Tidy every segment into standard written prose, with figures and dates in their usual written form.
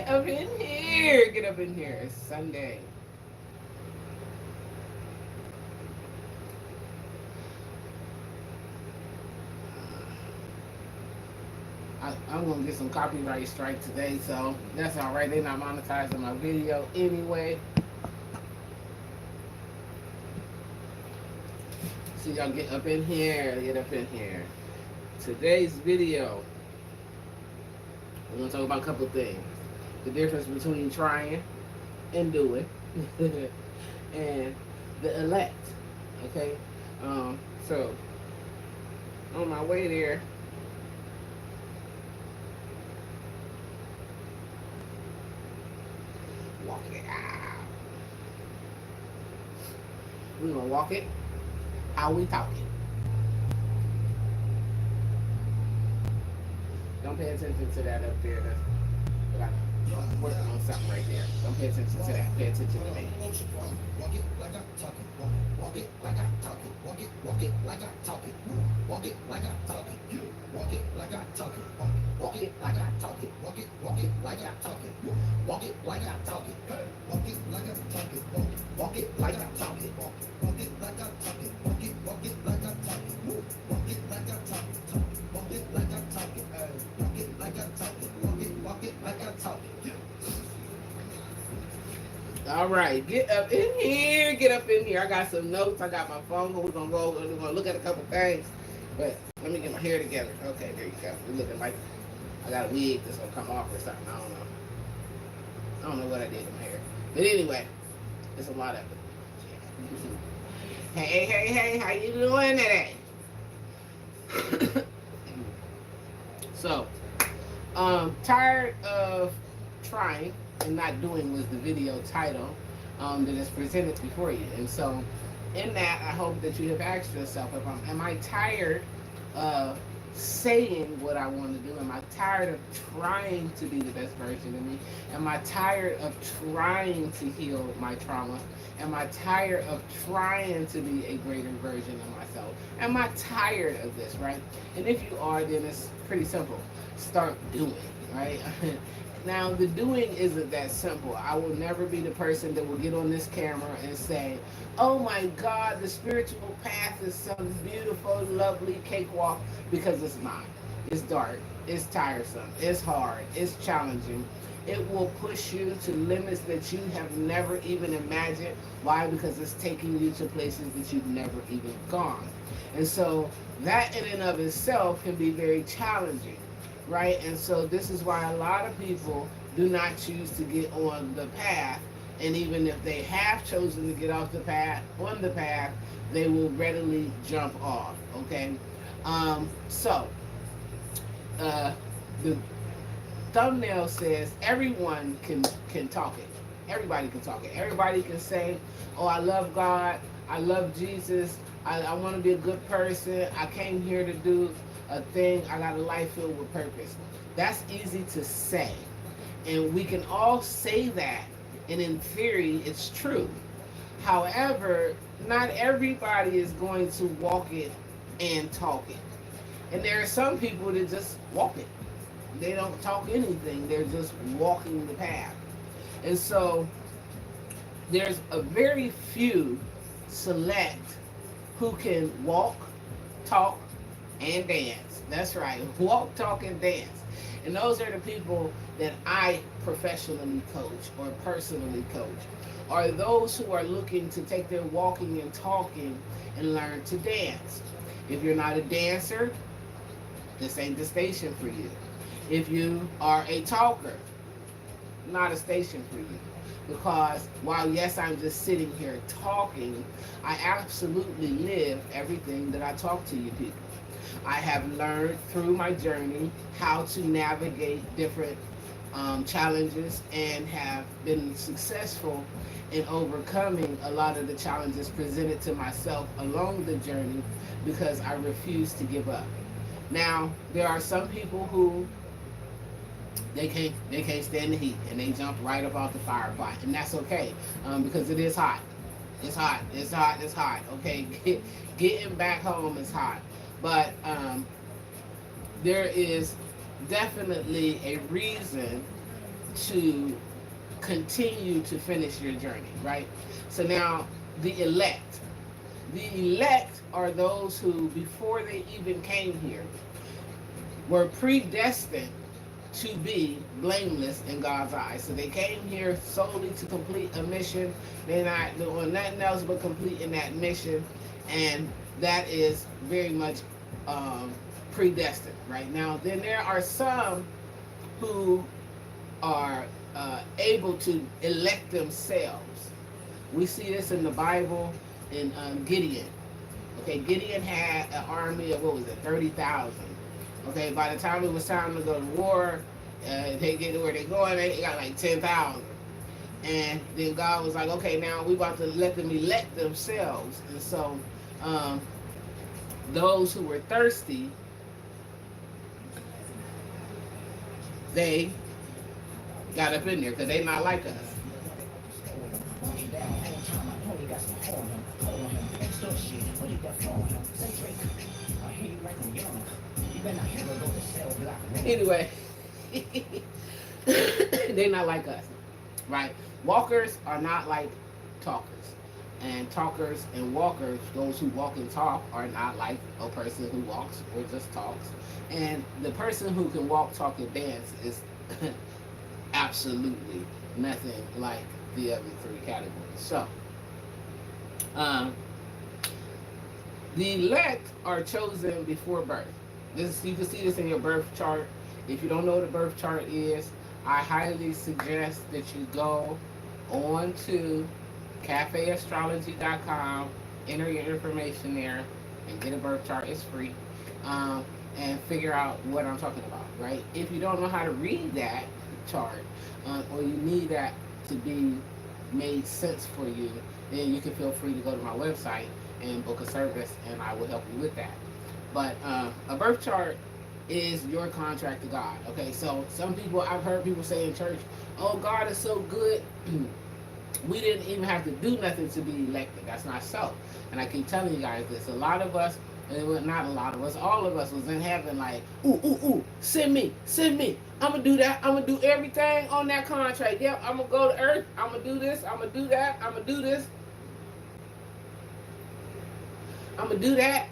Get up in here. Get up in here. It's Sunday. I'm gonna get some copyright strike today, so that's all right. They're not monetizing my video anyway. So y'all get up in here. Get up in here. Today's video, we're gonna talk about a couple things. The difference between trying and doing, and the elect. Okay. So on my way there, walk it out. We're gonna walk it how we talking. Don't pay attention to that up there. I'm working on something right there. Don't pay attention to that. Pay attention to me. Walk it like I talk it. Walk it like I talk it. Walk it like I talk it. Walk it like I talk it. Walk it like I talk it. Walk it like I talk it. Walk it like I talk it. Walk it like I talk it. Walk it like I talk it. Walk it like I talk it. Walk it like I talk it. Walk it like I talk it. Walk it like I talk it. Walk it like I talk it. Walk it like I talk it. Walk it like I talk it. All right, get up in here. Get up in here. I got some notes. I got my phone. We're gonna go. We're gonna look at a couple things. But let me get my hair together. Okay, there you go. We're looking like I got a wig that's gonna come off or something. I don't know. I don't know what I did to my hair. But anyway, there's a lot of it. Hey, how you doing today? So, tired of trying and not doing was the video title that is presented before you. And so, in that, I hope that you have asked yourself, am I tired of saying what I want to do? Am I tired of trying to be the best version of me? Am I tired of trying to heal my trauma? Am I tired of trying to be a greater version of myself? Am I tired of this, right? And if you are, then it's pretty simple. Start doing, right? Now, the doing isn't that simple. I will never be the person that will get on this camera and say, oh my God, the spiritual path is some beautiful, lovely cakewalk, because it's not. It's dark. It's tiresome. It's hard. It's challenging. It will push you to limits that you have never even imagined. Why? Because it's taking you to places that you've never even gone. And so that in and of itself can be very challenging, right? And so this is why a lot of people do not choose to get on the path. And even if they have chosen to get off the path, on the path, they will readily jump off, okay? The thumbnail says everyone can talk it. Everybody can talk it. Everybody can say, oh, I love God. I love Jesus. I want to be a good person. I came here to do a thing. I got a life filled with purpose. That's easy to say. And we can all say that. And in theory, it's true. However, not everybody is going to walk it and talk it. And there are some people that just walk it. They don't talk anything. They're just walking the path. And so there's a very few select who can walk, talk, and dance. That's right. Walk, talk, and dance. And those are the people that I professionally coach or personally coach. Are those who are looking to take their walking and talking and learn to dance. If you're not a dancer, this ain't the station for you. If you are a talker, not a station for you. Because while, yes, I'm just sitting here talking, I absolutely live everything that I talk to you people. I have learned through my journey how to navigate different challenges and have been successful in overcoming a lot of the challenges presented to myself along the journey because I refuse to give up. Now, there are some people who they can't stand the heat and they jump right up off the fire pot, and that's okay because it is hot. It's hot. It's hot. It's hot. Okay, getting back home is hot, but there is definitely a reason to continue to finish your journey, right? So now the elect. The elect are those who, before they even came here, were predestined to be blameless in God's eyes. So they came here solely to complete a mission. They're not doing nothing else but completing that mission, and that is very much um, predestined. Right now, then there are some who are able to elect themselves. We see this in the Bible in Gideon. Okay, Gideon had an army of, what was it, 30,000. Okay, by the time it was time to go to war, they get to where they're going, they got like 10,000. And then God was like, okay, now we about to let them elect themselves. And so um, those who were thirsty, they got up in there because they not like us. Anyway, they not like us, right? Walkers are not like talkers. And talkers and walkers, those who walk and talk, are not like a person who walks or just talks. And the person who can walk, talk, and dance is absolutely nothing like the other three categories. So, um, the elect are chosen before birth. This, you can see this in your birth chart. If you don't know what a birth chart is, I highly suggest that you go on to cafeastrology.com, enter your information there, and get a birth chart. It's free. And figure out what I'm talking about, right? If you don't know how to read that chart, or you need that to be made sense for you, then you can feel free to go to my website and book a service, and I will help you with that. But a birth chart is your contract to God. Okay, so some people, I've heard people say in church, "Oh, God is so good. We didn't even have to do nothing to be elected." That's not so. And I keep telling you guys this. A lot of us, and not a lot of us, all of us was in heaven like, ooh, ooh, ooh, send me. I'm going to do that. I'm going to do everything on that contract. Yep, I'm going to go to earth. I'm going to do this. I'm going to do that. I'm going to do this. I'm going to do that.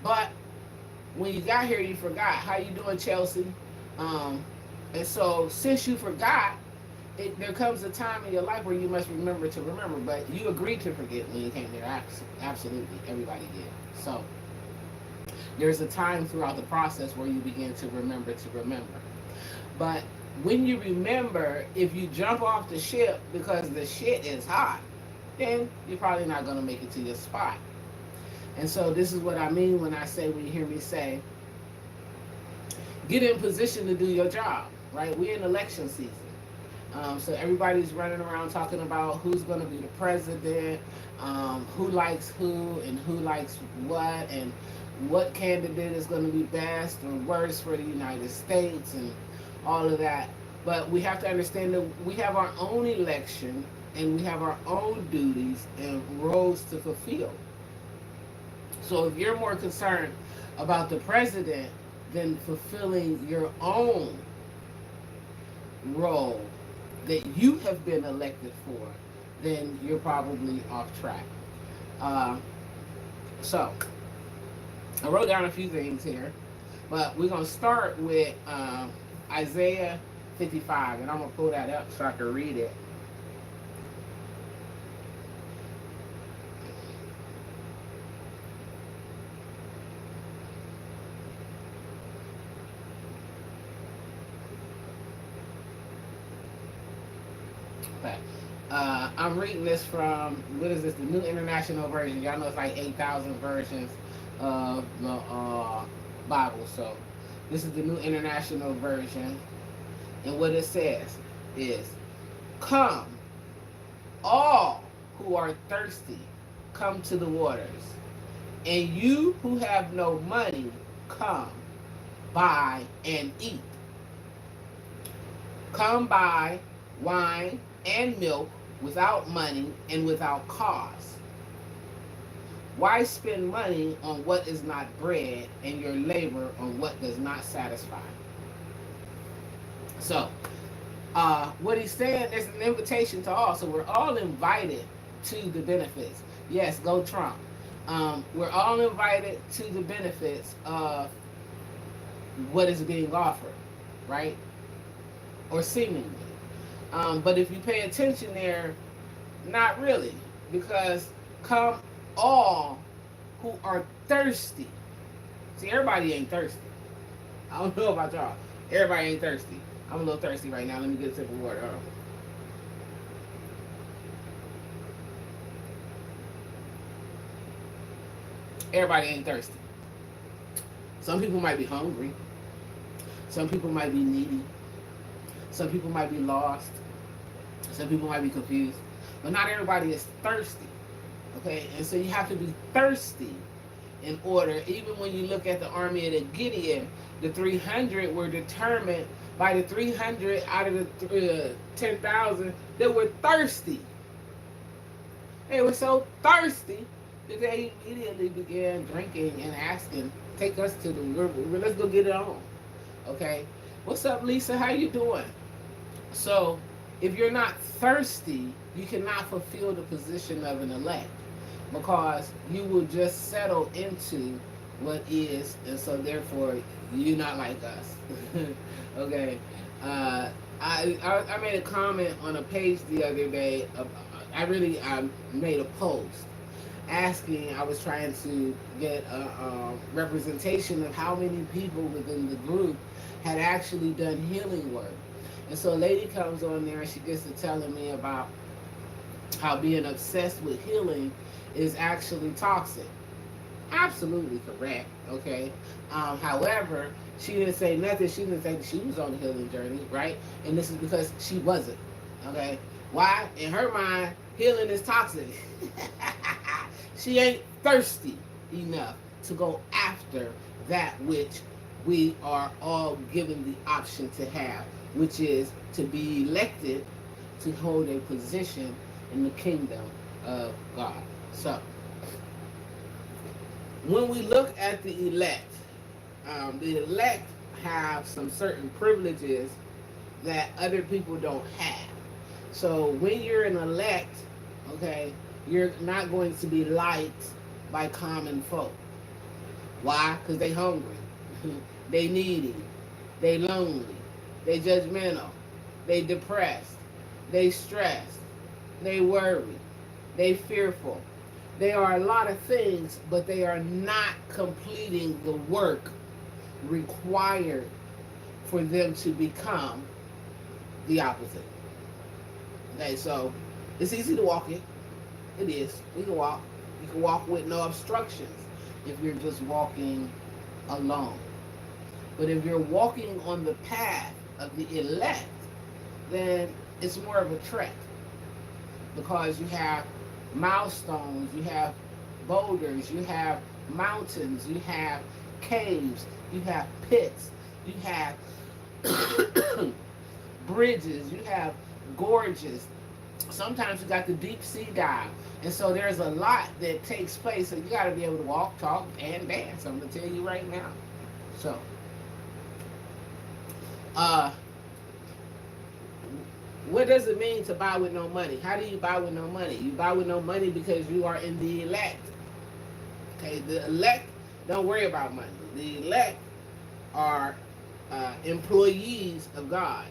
But when you got here, you forgot. How you doing, Chelsea? And so since you forgot, there comes a time in your life where you must remember to remember. But you agreed to forget when you came here. Absolutely. Everybody did. So there's a time throughout the process where you begin to remember to remember. But when you remember, if you jump off the ship because the shit is hot, then you're probably not going to make it to your spot. And so this is what I mean when I say, when you hear me say, get in position to do your job, right? We're in election season. So everybody's running around talking about who's going to be the president, who likes who, and who likes what, and what candidate is going to be best or worst for the United States, and all of that. But we have to understand that we have our own election, and we have our own duties and roles to fulfill. So if you're more concerned about the president than fulfilling your own role that you have been elected for, then you're probably off track. So I wrote down a few things here, but we're going to start with Isaiah 55, and I'm going to pull that up so I can read it. Okay. I'm reading this from, what is this, the New International Version. Y'all know it's like 8,000 versions of the Bible. So this is the New International Version. And what it says is, come, all who are thirsty, come to the waters. And you who have no money, come, buy and eat. Come buy wine and milk without money and without cause. Why spend money on what is not bread and your labor on what does not satisfy? So, What he's saying is an invitation to all. So we're all invited to the benefits. Yes, go Trump. We're all invited to the benefits of what is being offered, right? Or seemingly. But if you pay attention there, not really. Because come all who are thirsty. See, everybody ain't thirsty. I don't know about y'all. Everybody ain't thirsty. I'm a little thirsty right now. Let me get a sip of water. Hold on. Everybody ain't thirsty. Some people might be hungry. Some people might be needy. Some people might be lost. Some people might be confused. But not everybody is thirsty. Okay? And so you have to be thirsty in order. Even when you look at the army of the Gideon, the 300 were determined by the 300 out of the 10,000 that were thirsty. They were so thirsty that they immediately began drinking and asking, "Take us to the river. Let's go get it on." Okay, what's up, Lisa? How you doing? So, if you're not thirsty, you cannot fulfill the position of an elect because you will just settle into what is, and so therefore you're not like us. Okay, I made a comment on a page the other day. I made a post asking. I was trying to get a representation of how many people within the group had actually done healing work. And so a lady comes on there and she gets to telling me about how being obsessed with healing is actually toxic. Absolutely correct. Okay. However, she didn't say nothing. She didn't think she was on a healing journey, right? And this is because she wasn't. Okay. Why? In her mind, healing is toxic. She ain't thirsty enough to go after that which we are all given the option to have, which is to be elected to hold a position in the kingdom of God. So, when we look at the elect have some certain privileges that other people don't have. So when you're an elect, okay, you're not going to be liked by common folk. Why? Because they hungry, they needy, they lonely, they judgmental, they depressed, they stressed, they worry, they fearful. They are a lot of things, but they are not completing the work required for them to become the opposite. Okay, so it's easy to walk it. It is. You can walk. You can walk with no obstructions if you're just walking alone. But if you're walking on the path of the elect, then it's more of a trek because you have milestones, you have boulders, you have mountains, you have caves, you have pits, you have bridges, you have gorges. Sometimes you got the deep sea dive. And so there's a lot that takes place, and you got to be able to walk, talk, and dance. I'm going to tell you right now. So, uh, what does it mean to buy with no money? How do you buy with no money? You buy with no money because you are in the elect. Okay, the elect don't worry about money. The elect are employees of God.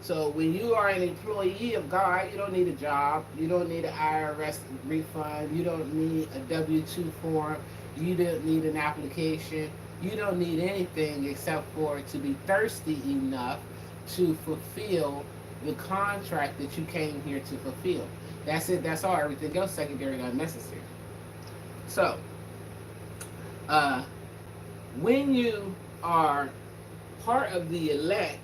So when you are an employee of God, you don't need a job. You don't need an IRS refund. You don't need a W-2 form. You don't need an application. You don't need anything except for to be thirsty enough to fulfill the contract that you came here to fulfill. That's it. That's all. Everything else secondary and unnecessary. So, uh, when you are part of the elect,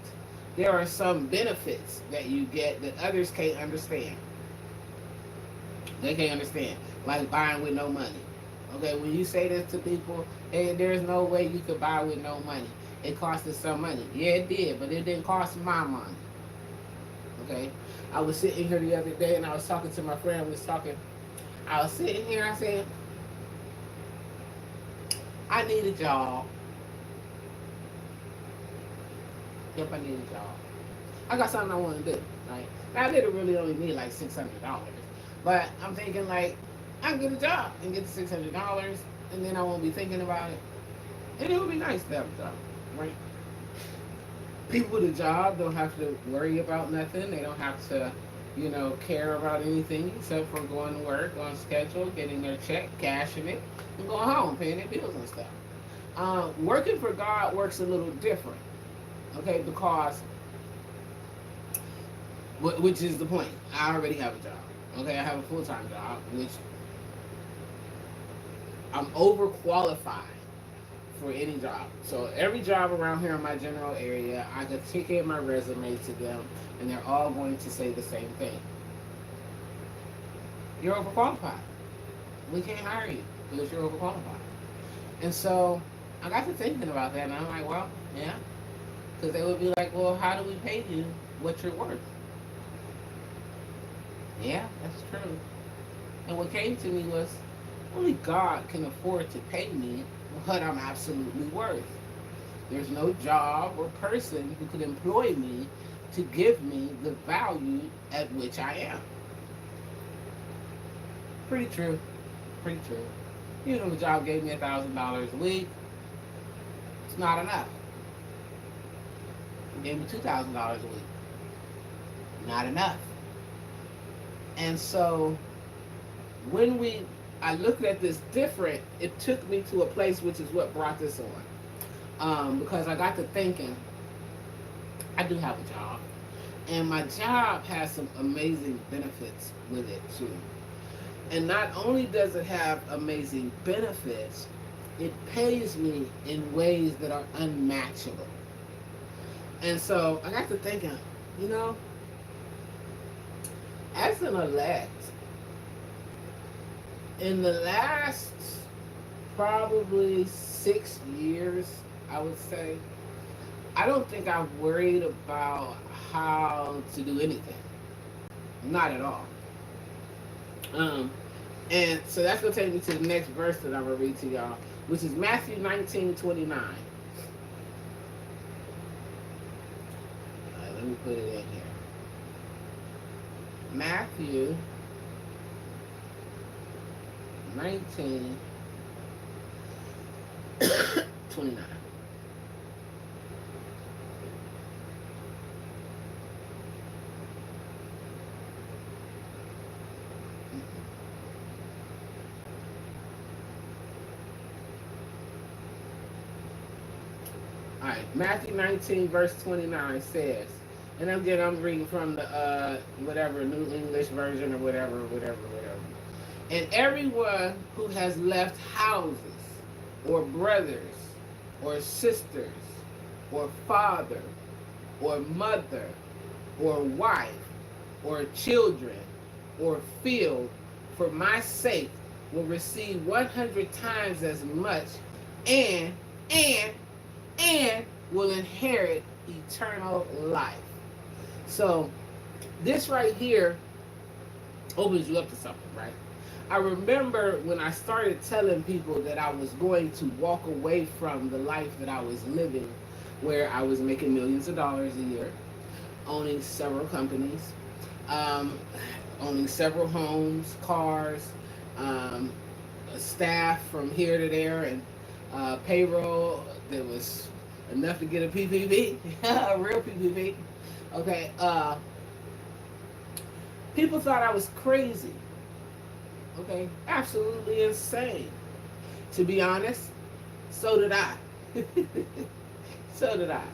there are some benefits that you get that others can't understand. They can't understand, like buying with no money. Okay, when you say this to people, hey, there's no way you could buy with no money. It cost us some money. Yeah, it did, but it didn't cost my money. Okay, I was sitting here the other day and I was talking to my friend. We was talking. I was sitting here. I said, I need a job. Yep, I need a job. I got something I want to do. Right? Now, I didn't really only need like $600, but I'm thinking like I can get a job and get the $600, and then I won't be thinking about it. And it would be nice to have a job, right? People with a job don't have to worry about nothing. They don't have to, care about anything except for going to work on schedule, getting their check, cashing it, and going home, paying their bills and stuff. Working for God works a little different, okay? Because, which is the point. I already have a job, okay? I have a full-time job, which I'm overqualified for any job. So every job around here in my general area, I could take in my resume to them, and they're all going to say the same thing. You're overqualified. We can't hire you because you're overqualified. And so I got to thinking about that, and I'm like, well, yeah. Because they would be like, well, how do we pay you what you're worth? Yeah, that's true. And what came to me was, only God can afford to pay me what I'm absolutely worth. There's no job or person who could employ me to give me the value at which I am. Pretty true. Pretty true. Even if a job gave me $1,000 a week, it's not enough. It gave me $2,000 a week. Not enough. And so when I looked at this different, it took me to a place which is what brought this on. Because I got to thinking, I do have a job. And my job has some amazing benefits with it too. And not only does it have amazing benefits, it pays me in ways that are unmatchable. And so I got to thinking, you know, as an elect, in the last probably 6 years, I would say, I don't think I've worried about how to do anything. Not at all. And so that's going to take me to the next verse that I'm going to read to y'all, which is Matthew 19:29. Let me put it in here. Matthew 19:29. All right, Matthew 19, verse 29 says, and again, I'm reading from the whatever New English version or whatever. And everyone who has left houses, or brothers, or sisters, or father, or mother, or wife, or children, or field, for my sake, will receive 100 times as much, and will inherit eternal life. So this right here opens you up to something, right? I remember when I started telling people that I was going to walk away from the life that I was living, where I was making millions of dollars a year, owning several companies, owning several homes, cars, staff from here to there, and payroll that was enough to get a PPP, a real PPP. Okay, people thought I was crazy. Okay, absolutely insane. To be honest, so did I. So did I.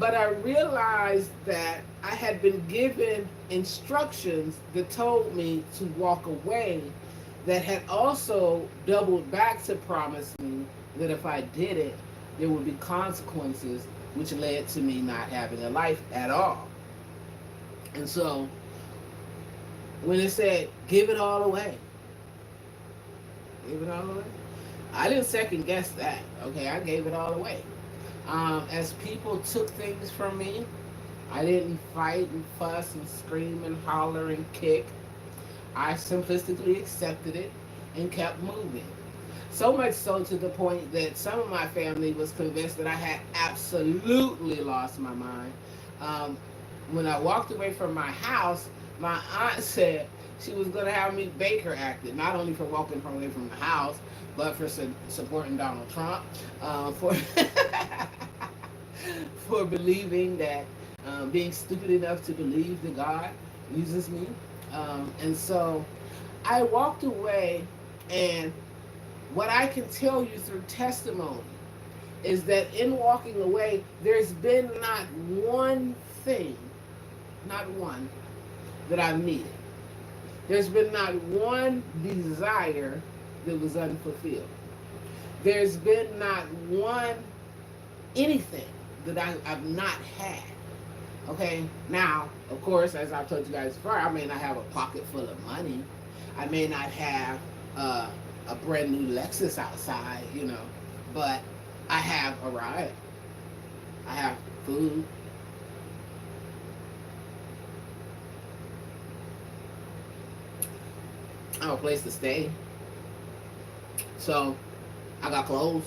But I realized that I had been given instructions that told me to walk away, that had also doubled back to promise me that if I did it, there would be consequences, which led to me not having a life at all. And so, when it said, give it all away, give it all away, I didn't second guess that. Okay, I gave it all away. As people took things from me, I didn't fight and fuss and scream and holler and kick. I simplistically accepted it and kept moving. So much so to the point that some of my family was convinced that I had absolutely lost my mind. when I walked away from my house, my aunt said she was going to have me Baker acted, not only for walking away from the house, but for supporting Donald Trump, for for believing that, being stupid enough to believe that God uses me. And so I walked away, and what I can tell you through testimony is that in walking away, there's been not one thing, not one, that I've needed. There's been not one desire that was unfulfilled. There's been not one anything that I've not had. Okay, now, of course, as I've told you guys before, I may not have a pocket full of money. I may not have a brand new Lexus outside, but I have a ride. I have food. I have a place to stay. So, I got clothes.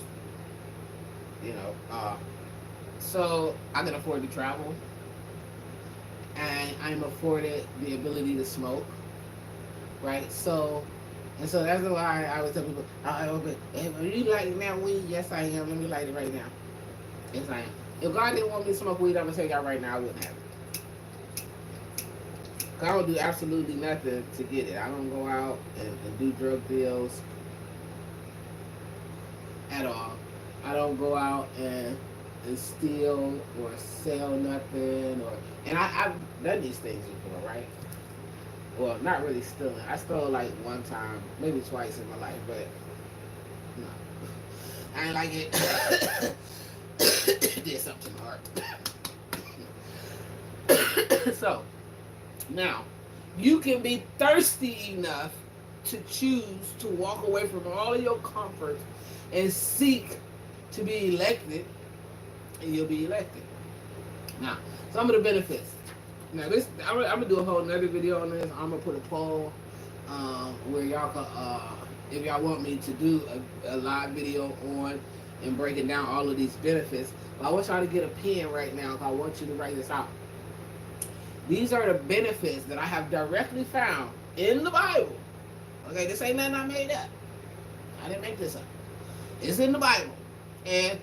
So I can afford to travel. And I'm afforded the ability to smoke. Right? So that's why I was telling people, hey, are you lighting that weed? Yes, I am. Let me light it right now. Yes, I am. If God didn't want me to smoke weed, I'm going to tell y'all right now I wouldn't have it. I don't do absolutely nothing to get it. I don't go out and do drug deals at all. I don't go out and steal or sell nothing. And I've done these things before, right? Well, not really stealing. I stole like one time, maybe twice in my life, but no. I ain't like it. Did something to my heart. So, now, you can be thirsty enough to choose to walk away from all of your comforts and seek to be elected, and you'll be elected. Now, some of the benefits. Now, this I'm gonna do a whole nother video on this. I'm gonna put a poll where y'all can, if y'all want me to do a live video on and breaking down all of these benefits. But I want y'all to get a pen right now because I want you to write this out. These are the benefits that I have directly found in the Bible. Okay, this ain't nothing I made up. I didn't make this up. It's in the Bible. And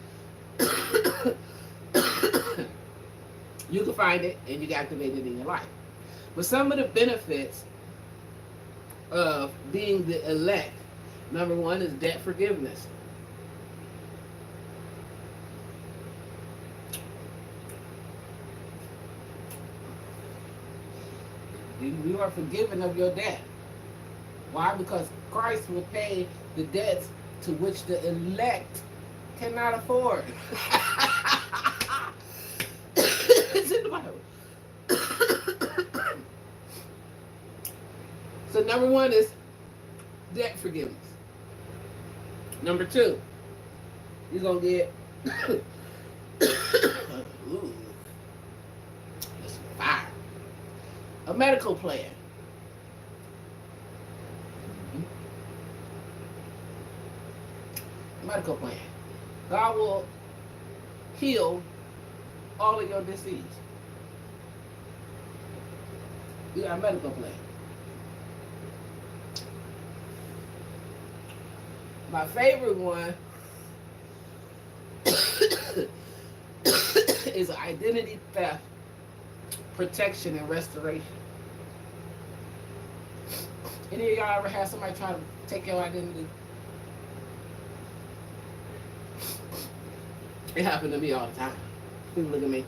you can find it and you can activate it in your life. But some of the benefits of being the elect, number one is debt forgiveness. You are forgiven of your debt. Why? Because Christ will pay the debts to which the elect cannot afford. It's in the Bible. So number one is debt forgiveness. Number two, you're going to get ooh, that's fire. A medical plan. Medical plan. God will heal all of your disease. You got a medical plan. My favorite one is identity theft, protection, and restoration. Any of y'all ever had somebody try to take your identity? It happened to me all the time. People look at me.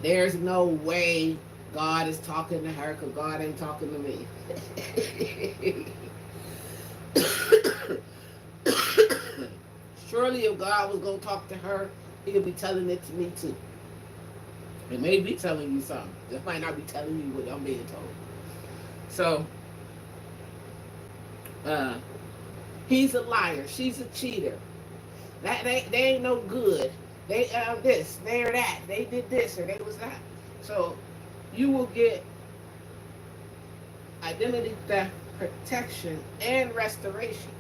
There's no way God is talking to her because God ain't talking to me. Surely if God was going to talk to her, he could be telling it to me too. It may be telling you something. It might not be telling you what I'm being told. So, he's a liar. She's a cheater. They ain't no good. They this, they're that. They did this or they was that. So, you will get identity theft, protection, and restoration.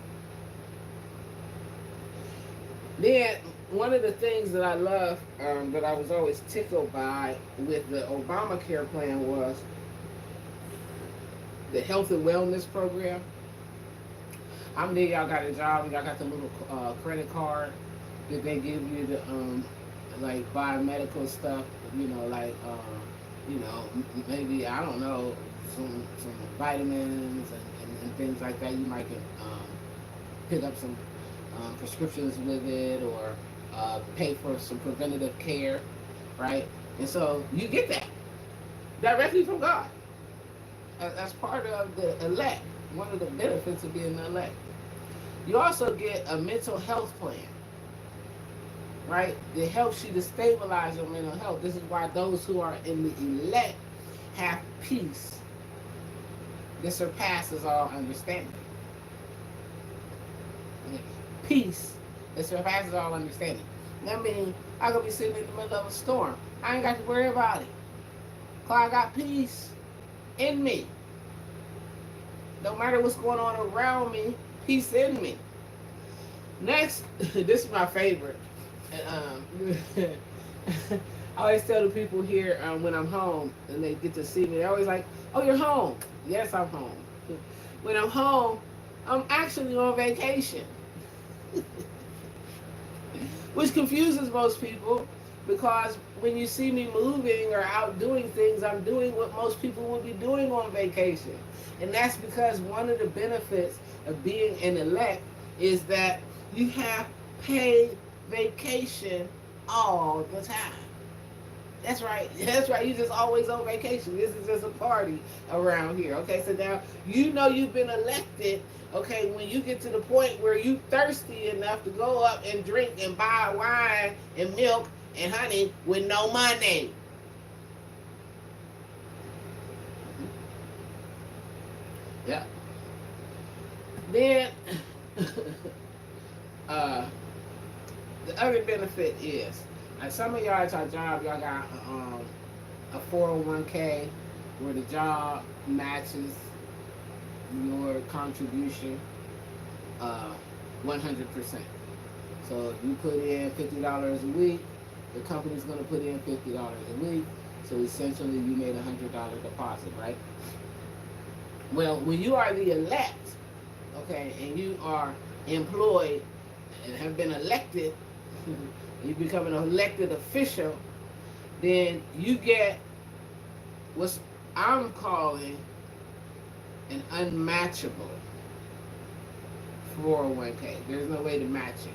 Then one of the things that I love, that I was always tickled by with the Obamacare plan was the health and wellness program. How many of y'all got a job? Y'all got the little credit card that they give you to like buy medical stuff. You know, like maybe I don't know some vitamins and things like that. You might can pick up some prescriptions with it, or pay for some preventative care, right? And so you get that directly from God. That's part of the elect. One of the benefits of being the elect. You also get a mental health plan, right? That helps you to stabilize your mental health. This is why those who are in the elect have peace that surpasses all understanding. Peace that surpasses all understanding. That means I could be sitting in the middle of a storm. I ain't got to worry about it. Because I got peace in me. No matter what's going on around me, peace in me. Next, this is my favorite. I always tell the people here when I'm home and they get to see me, they're always like, "Oh, you're home." Yes, I'm home. When I'm home, I'm actually on vacation. Which confuses most people, because when you see me moving or out doing things, I'm doing what most people would be doing on vacation. And that's because one of the benefits of being an elect is that you have paid vacation all the time. That's right. That's right. You just always on vacation. This is just a party around here. Okay, so now you know you've been elected. Okay, when you get to the point where you thirsty enough to go up and drink and buy wine and milk and honey with no money. Yeah. Then the other benefit is, like, some of y'all at your job, y'all got a 401k where the job matches your contribution 100%. So if you put in $50 a week, the company's going to put in $50 a week. So essentially you made a $100 deposit, right? Well, when you are the elect, okay, and you are employed and have been elected, you become an elected official, then you get what I'm calling an unmatchable 401k. There's no way to match it.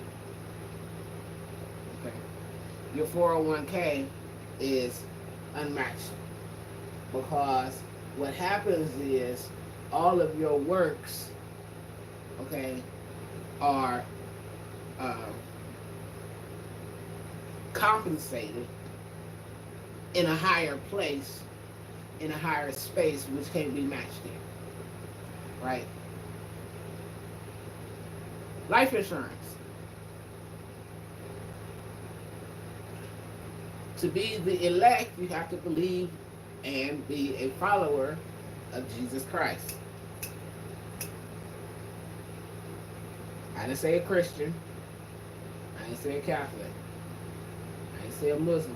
Okay, your 401k is unmatched, because what happens is all of your works, okay, are compensated in a higher place, in a higher space, which can't be matched in, right? Life insurance. To be the elect, you have to believe and be a follower of Jesus Christ. I didn't say a Christian. I didn't say a Catholic. I didn't say a Muslim.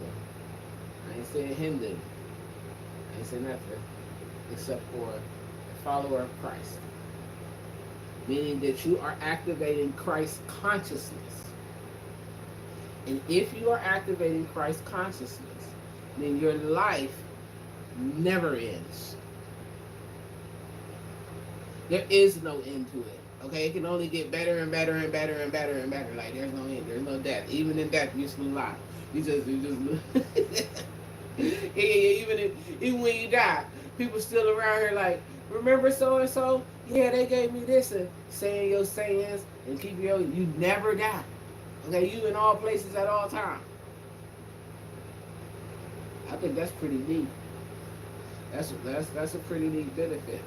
I didn't say a Hindu. I didn't say nothing except for a follower of Christ. Meaning that you are activating Christ consciousness. And if you are activating Christ consciousness, then your life never ends. There is no end to it. Okay, it can only get better and better and better and better and better. Like, there's no end, there's no death. Even in death, you still alive. You just even when you die, people still around here like, remember so and so? Yeah, they gave me this, and saying your sayings and keep you never die. Okay, you in all places at all times. I think that's pretty neat. That's a pretty neat benefit.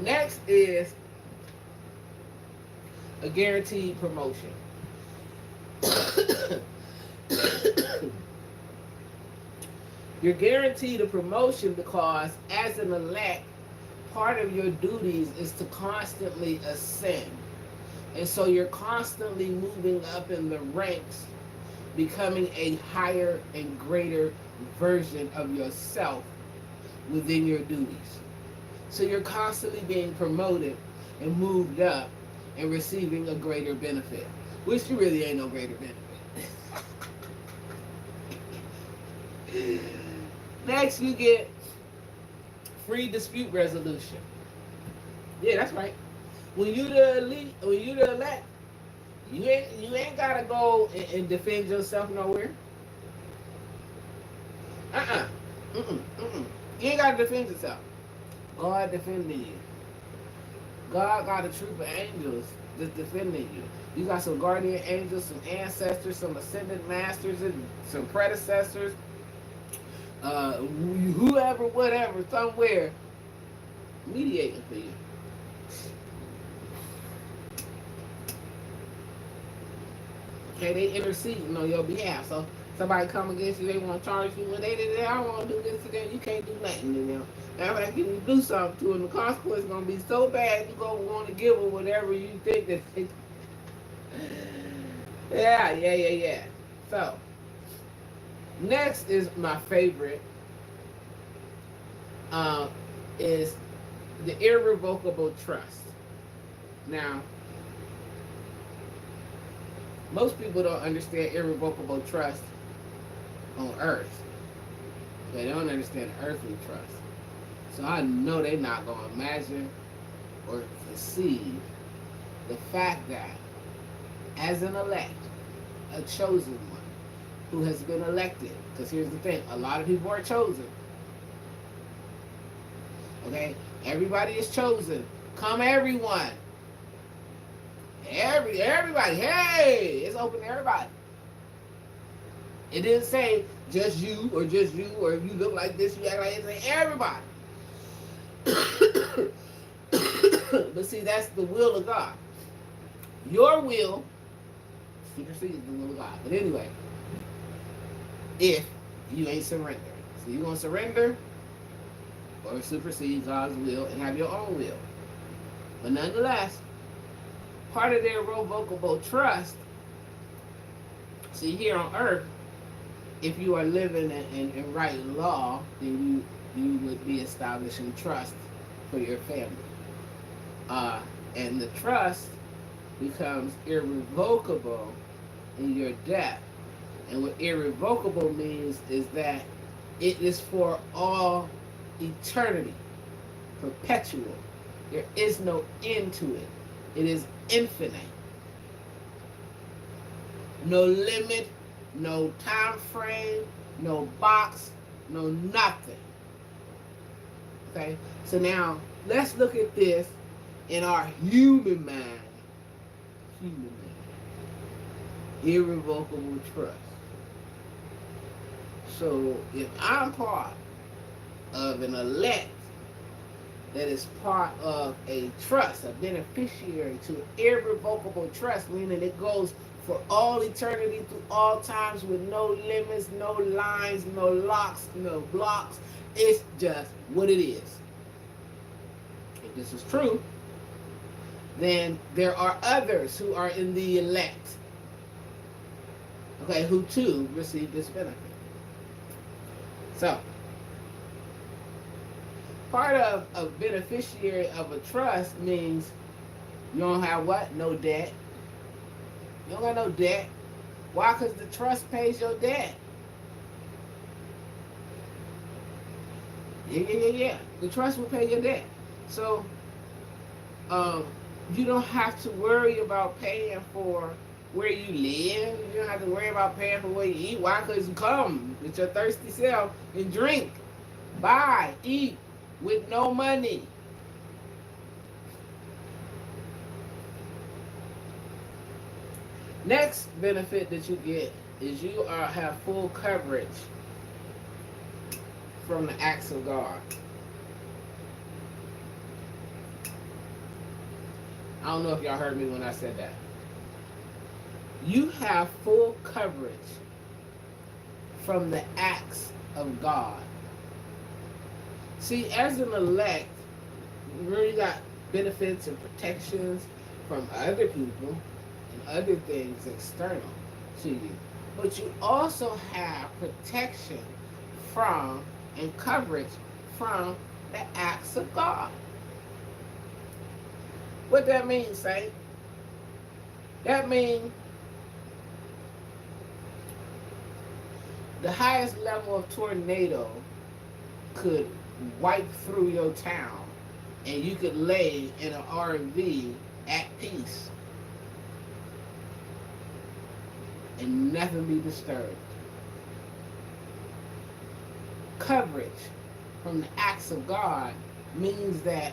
Next is a guaranteed promotion. You're guaranteed a promotion because, as an elect, part of your duties is to constantly ascend. And so you're constantly moving up in the ranks, becoming a higher and greater version of yourself within your duties. So you're constantly being promoted and moved up and receiving a greater benefit, which you really ain't no greater benefit. Next, you get free dispute resolution. Yeah, that's right. When you the elite, when you the elect, you ain't gotta go and defend yourself nowhere. Uh-uh. Mm-mm. You ain't gotta defend yourself. God defending you. God got a troop of angels that's defending you. You got some guardian angels, some ancestors, some ascended masters, and some predecessors. Whoever, whatever, somewhere mediating for you. Okay, they interceding on your behalf. So somebody come against you, they want to charge you. When they I don't want to do this to them. You can't do nothing to them. Now, if you do something to them, the consequence is going to be so bad, you're going to want to give them whatever you think that they... Yeah. So, next is my favorite, is the irrevocable trust. Now, most people don't understand irrevocable trust on earth. They don't understand earthly trust. So I know they're not going to imagine or conceive the fact that as an elect, a chosen one, who has been elected, because here's the thing, a lot of people are chosen. Okay? Everybody is chosen. Come everyone. Everybody. Hey! It's open to everybody. It didn't say just you, or if you look like this, you act like this. It say everybody. But see, that's the will of God. Your will supersedes the will of God. But anyway, if you ain't surrendering. So you're going to surrender or supersede God's will and have your own will. But nonetheless, part of their irrevocable trust, see, here on earth, if you are living in right law, then you would be establishing trust for your family. And the trust becomes irrevocable in your death. And what irrevocable means is that it is for all eternity, perpetual. There is no end to it. It is infinite. No limit, no time frame, no box, no nothing. Okay? So now, let's look at this in our human mind. Human mind. Irrevocable trust. So, if I'm part of an elect that is part of a trust, a beneficiary to irrevocable trust, meaning it goes for all eternity through all times with no limits, no lines, no locks, no blocks. It's just what it is. If this is true, then there are others who are in the elect, okay, who too receive this benefit. So, part of a beneficiary of a trust means you don't have what? No debt. You don't got no debt. Why? Because the trust pays your debt. Yeah. The trust will pay your debt. So, you don't have to worry about paying for where you live. You don't have to worry about paying for where you eat. Why? Because you come with your thirsty self and drink, buy, eat with no money. Next benefit that you get is you have full coverage from the acts of God. I don't know if y'all heard me when I said that. You have full coverage from the acts of God. See, as an elect, you really got benefits and protections from other people and other things external to you. But you also have protection from and coverage from the acts of God. What that means, Saint? That means the highest level of tornado could wipe through your town and you could lay in an RV at peace and nothing be disturbed. Coverage from the acts of God means that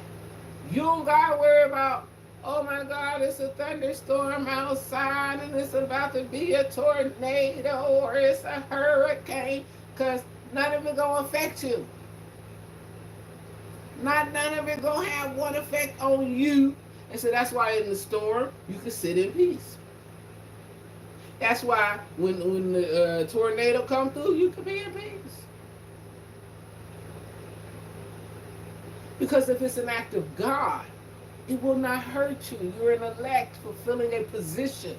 you don't gotta worry about, oh my God, it's a thunderstorm outside and it's about to be a tornado or it's a hurricane, because none of it gonna affect you. None of it gonna have one effect on you. And so that's why in the storm you can sit in peace. That's why when the tornado come through, you can be in peace. Because if it's an act of God, it will not hurt you. You're an elect fulfilling a position,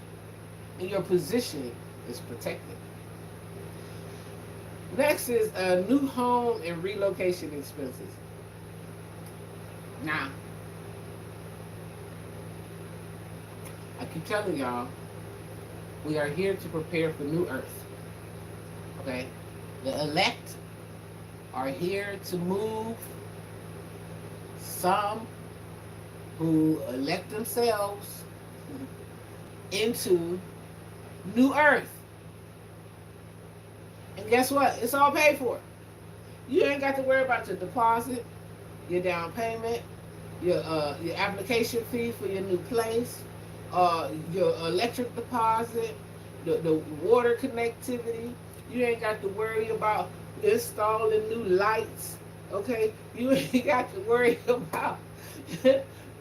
and your position is protected. Next is a new home and relocation expenses. Now, I keep telling y'all, we are here to prepare for new earth. Okay? The elect are here to move. Some who elect themselves into new earth. And guess what? It's all paid for. You ain't got to worry about your deposit, your down payment, your application fee for your new place, your electric deposit, the water connectivity. You ain't got to worry about installing new lights. Okay, you ain't got to worry about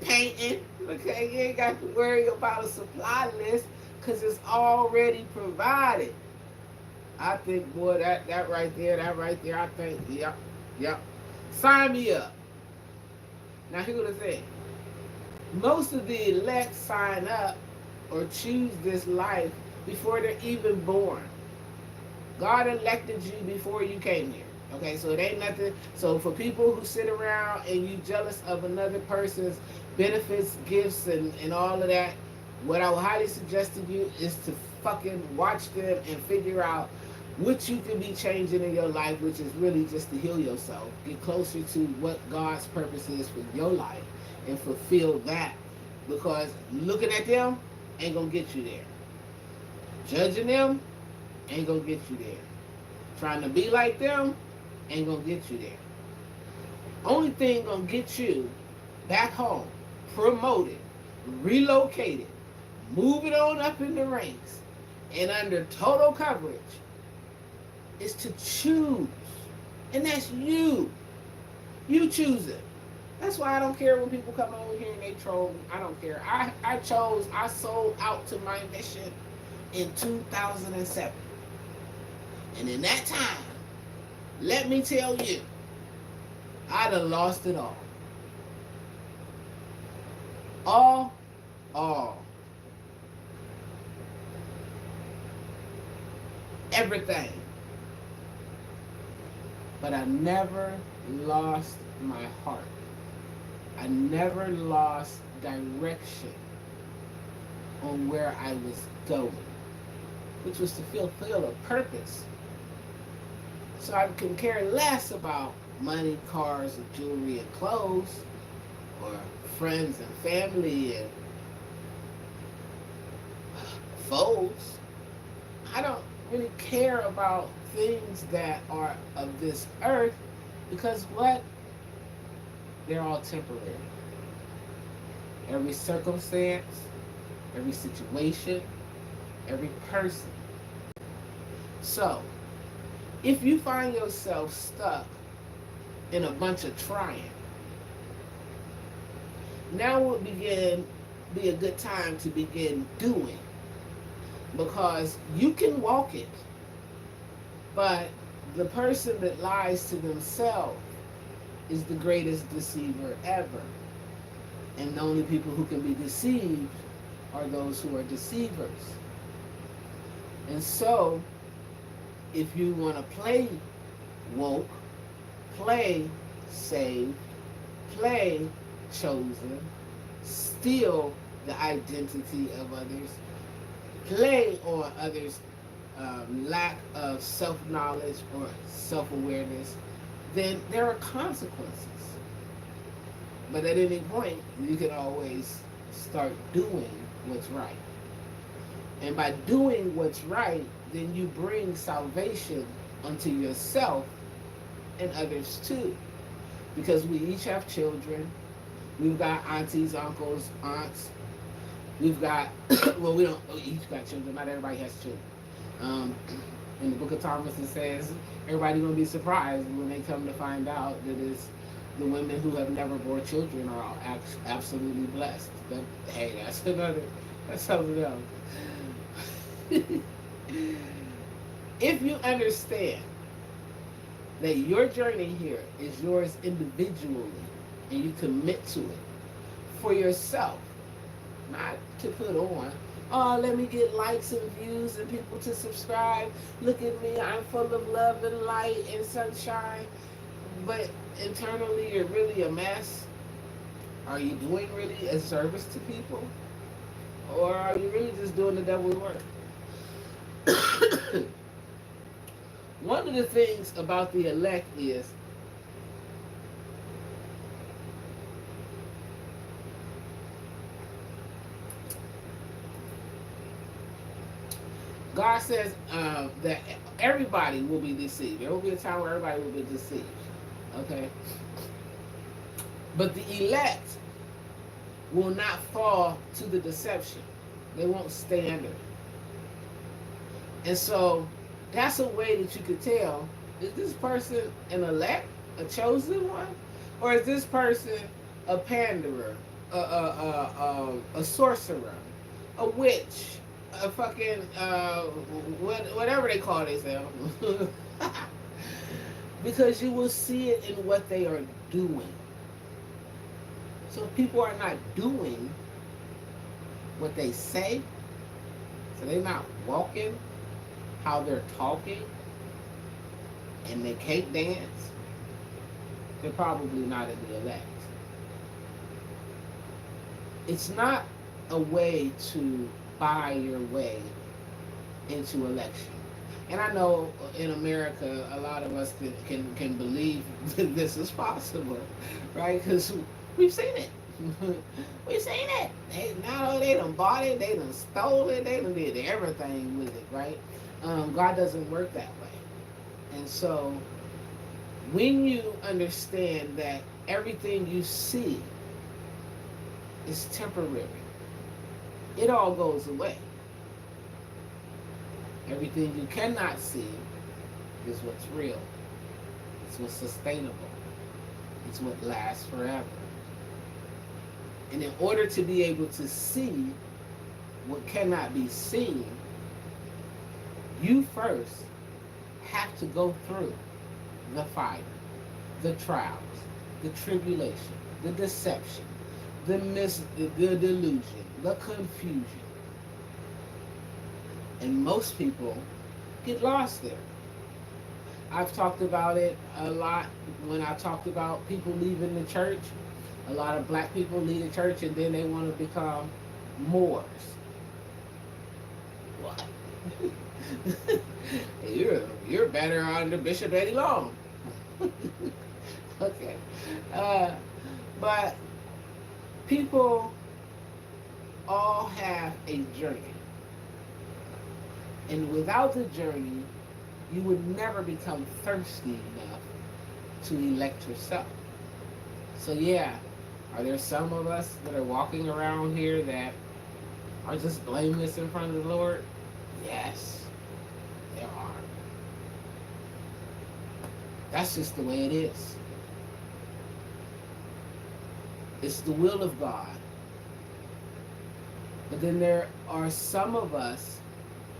painting. Okay, you ain't got to worry about a supply list because it's already provided. I think, boy, that right there, I think, yep. Sign me up. Now, here's the thing. Most of the elect sign up or choose this life before they're even born. God elected you before you came here. Okay, so it ain't nothing. So for people who sit around and you jealous of another person's benefits, gifts, and all of that, what I would highly suggest to you is to fucking watch them and figure out what you can be changing in your life, which is really just to heal yourself, get closer to what God's purpose is for your life, and fulfill that. Because looking at them ain't gonna get you there. Judging them ain't gonna get you there. Trying to be like them ain't gonna get you there. Only thing gonna get you back home, promoted, relocated, moving on up in the ranks, and under total coverage is to choose. And that's you. You choose it. That's why I don't care when people come over here and they troll me. I don't care. I sold out to my mission in 2007. And in that time, let me tell you, I done lost it all. All. Everything. But I never lost my heart. I never lost direction on where I was going, which was to fulfill a purpose. So I can care less about money, cars, and jewelry and clothes, or friends and family and foes. I don't really care about things that are of this earth, because what? They're all temporary. Every circumstance, every situation, every person. So, if you find yourself stuck in a bunch of trying, now would be a good time to begin doing, because you can walk it, but the person that lies to themselves is the greatest deceiver ever. And the only people who can be deceived are those who are deceivers. And so, if you want to play woke, play saved, play chosen, steal the identity of others, play on others' lack of self knowledge or self awareness, then there are consequences. But at any point, you can always start doing what's right. And by doing what's right, then you bring salvation unto yourself and others too. Because we each have children. We've got aunties, uncles, aunts. We've got, well, we each got children. Not everybody has children. In the book of Thomas, it says everybody's going to be surprised when they come to find out that it's the women who have never born children are absolutely blessed. But hey, that's something else. If you understand that your journey here is yours individually and you commit to it for yourself, not to put on, oh, let me get likes and views and people to subscribe. Look at me, I'm full of love and light and sunshine. But internally, you're really a mess. Are you doing really a service to people? Or are you really just doing the devil's work? One of the things about the elect is God says that everybody will be deceived. There will be a time where everybody will be deceived. Okay? But the elect will not fall to the deception. They won't stay under it. And so that's a way that you could tell, is this person an elect, a chosen one? Or is this person a panderer, a sorcerer, a witch, a fucking, whatever they call themselves? Because you will see it in what they are doing. So if people are not doing what they say, so they're not walking how they're talking, and they can't dance, they're probably not in the elect. It's not a way to buy your way into election. And I know in America, a lot of us can believe that this is possible, right? Because we've seen it. We've seen it. They done bought it, they done stole it, they done did everything with it, right? God doesn't work that way. And so when you understand that everything you see is temporary, it all goes away. Everything you cannot see is what's real. It's what's sustainable. It's what lasts forever. And in order to be able to see what cannot be seen, you first have to go through the fire, the trials, the tribulation, the deception, the delusion, the confusion. And most people get lost there. I've talked about it a lot when I talked about people leaving the church. A lot of black people leave the church and then they want to become Moors. What? you're better under Bishop Eddie Long. Okay. But people all have a journey. And without the journey, you would never become thirsty enough to elect yourself. So yeah, are there some of us that are walking around here that are just blameless in front of the Lord? Yes, there are. That's just the way it is. It's the will of God. But then there are some of us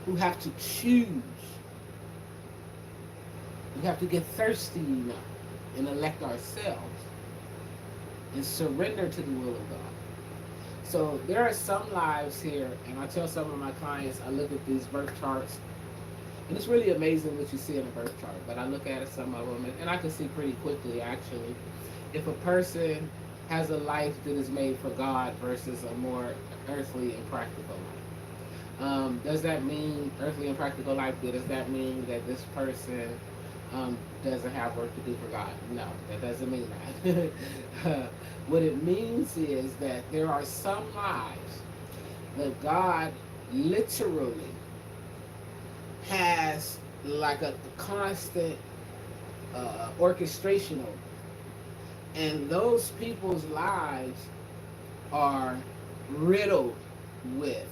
who have to choose. We have to get thirsty enough and elect ourselves and surrender to the will of God. So there are some lives here, and I tell some of my clients, I look at these birth charts, and it's really amazing what you see in a birth chart. But I look at some of them, and I can see pretty quickly, actually, if a person has a life that is made for God versus a more earthly and practical life. Does that mean earthly and practical life? Does that mean that this person doesn't have work to do for God? No, that doesn't mean that. What it means is that there are some lives that God literally has like a constant orchestration over. And those people's lives are riddled with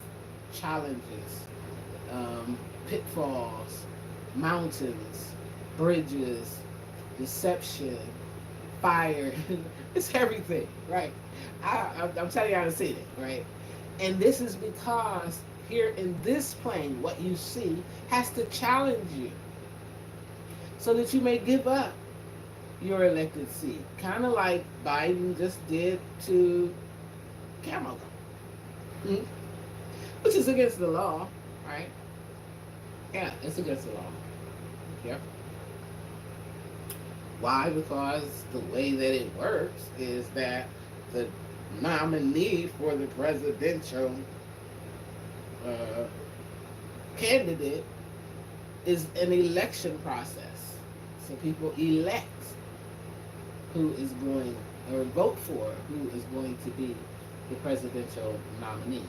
challenges, pitfalls, mountains, bridges, deception, fire. It's everything, right? I'm telling you how to see it, right? And this is because here in this plane, what you see has to challenge you so that you may give up your elected seat. Kind of like Biden just did to Kamala, hmm? Which is against the law, right? Yeah, it's against the law. Yep. Why? Because the way that it works is that the nominee for the presidential uh, candidate is an election process. So people elect who is going, or vote for who is going to be the presidential nominee.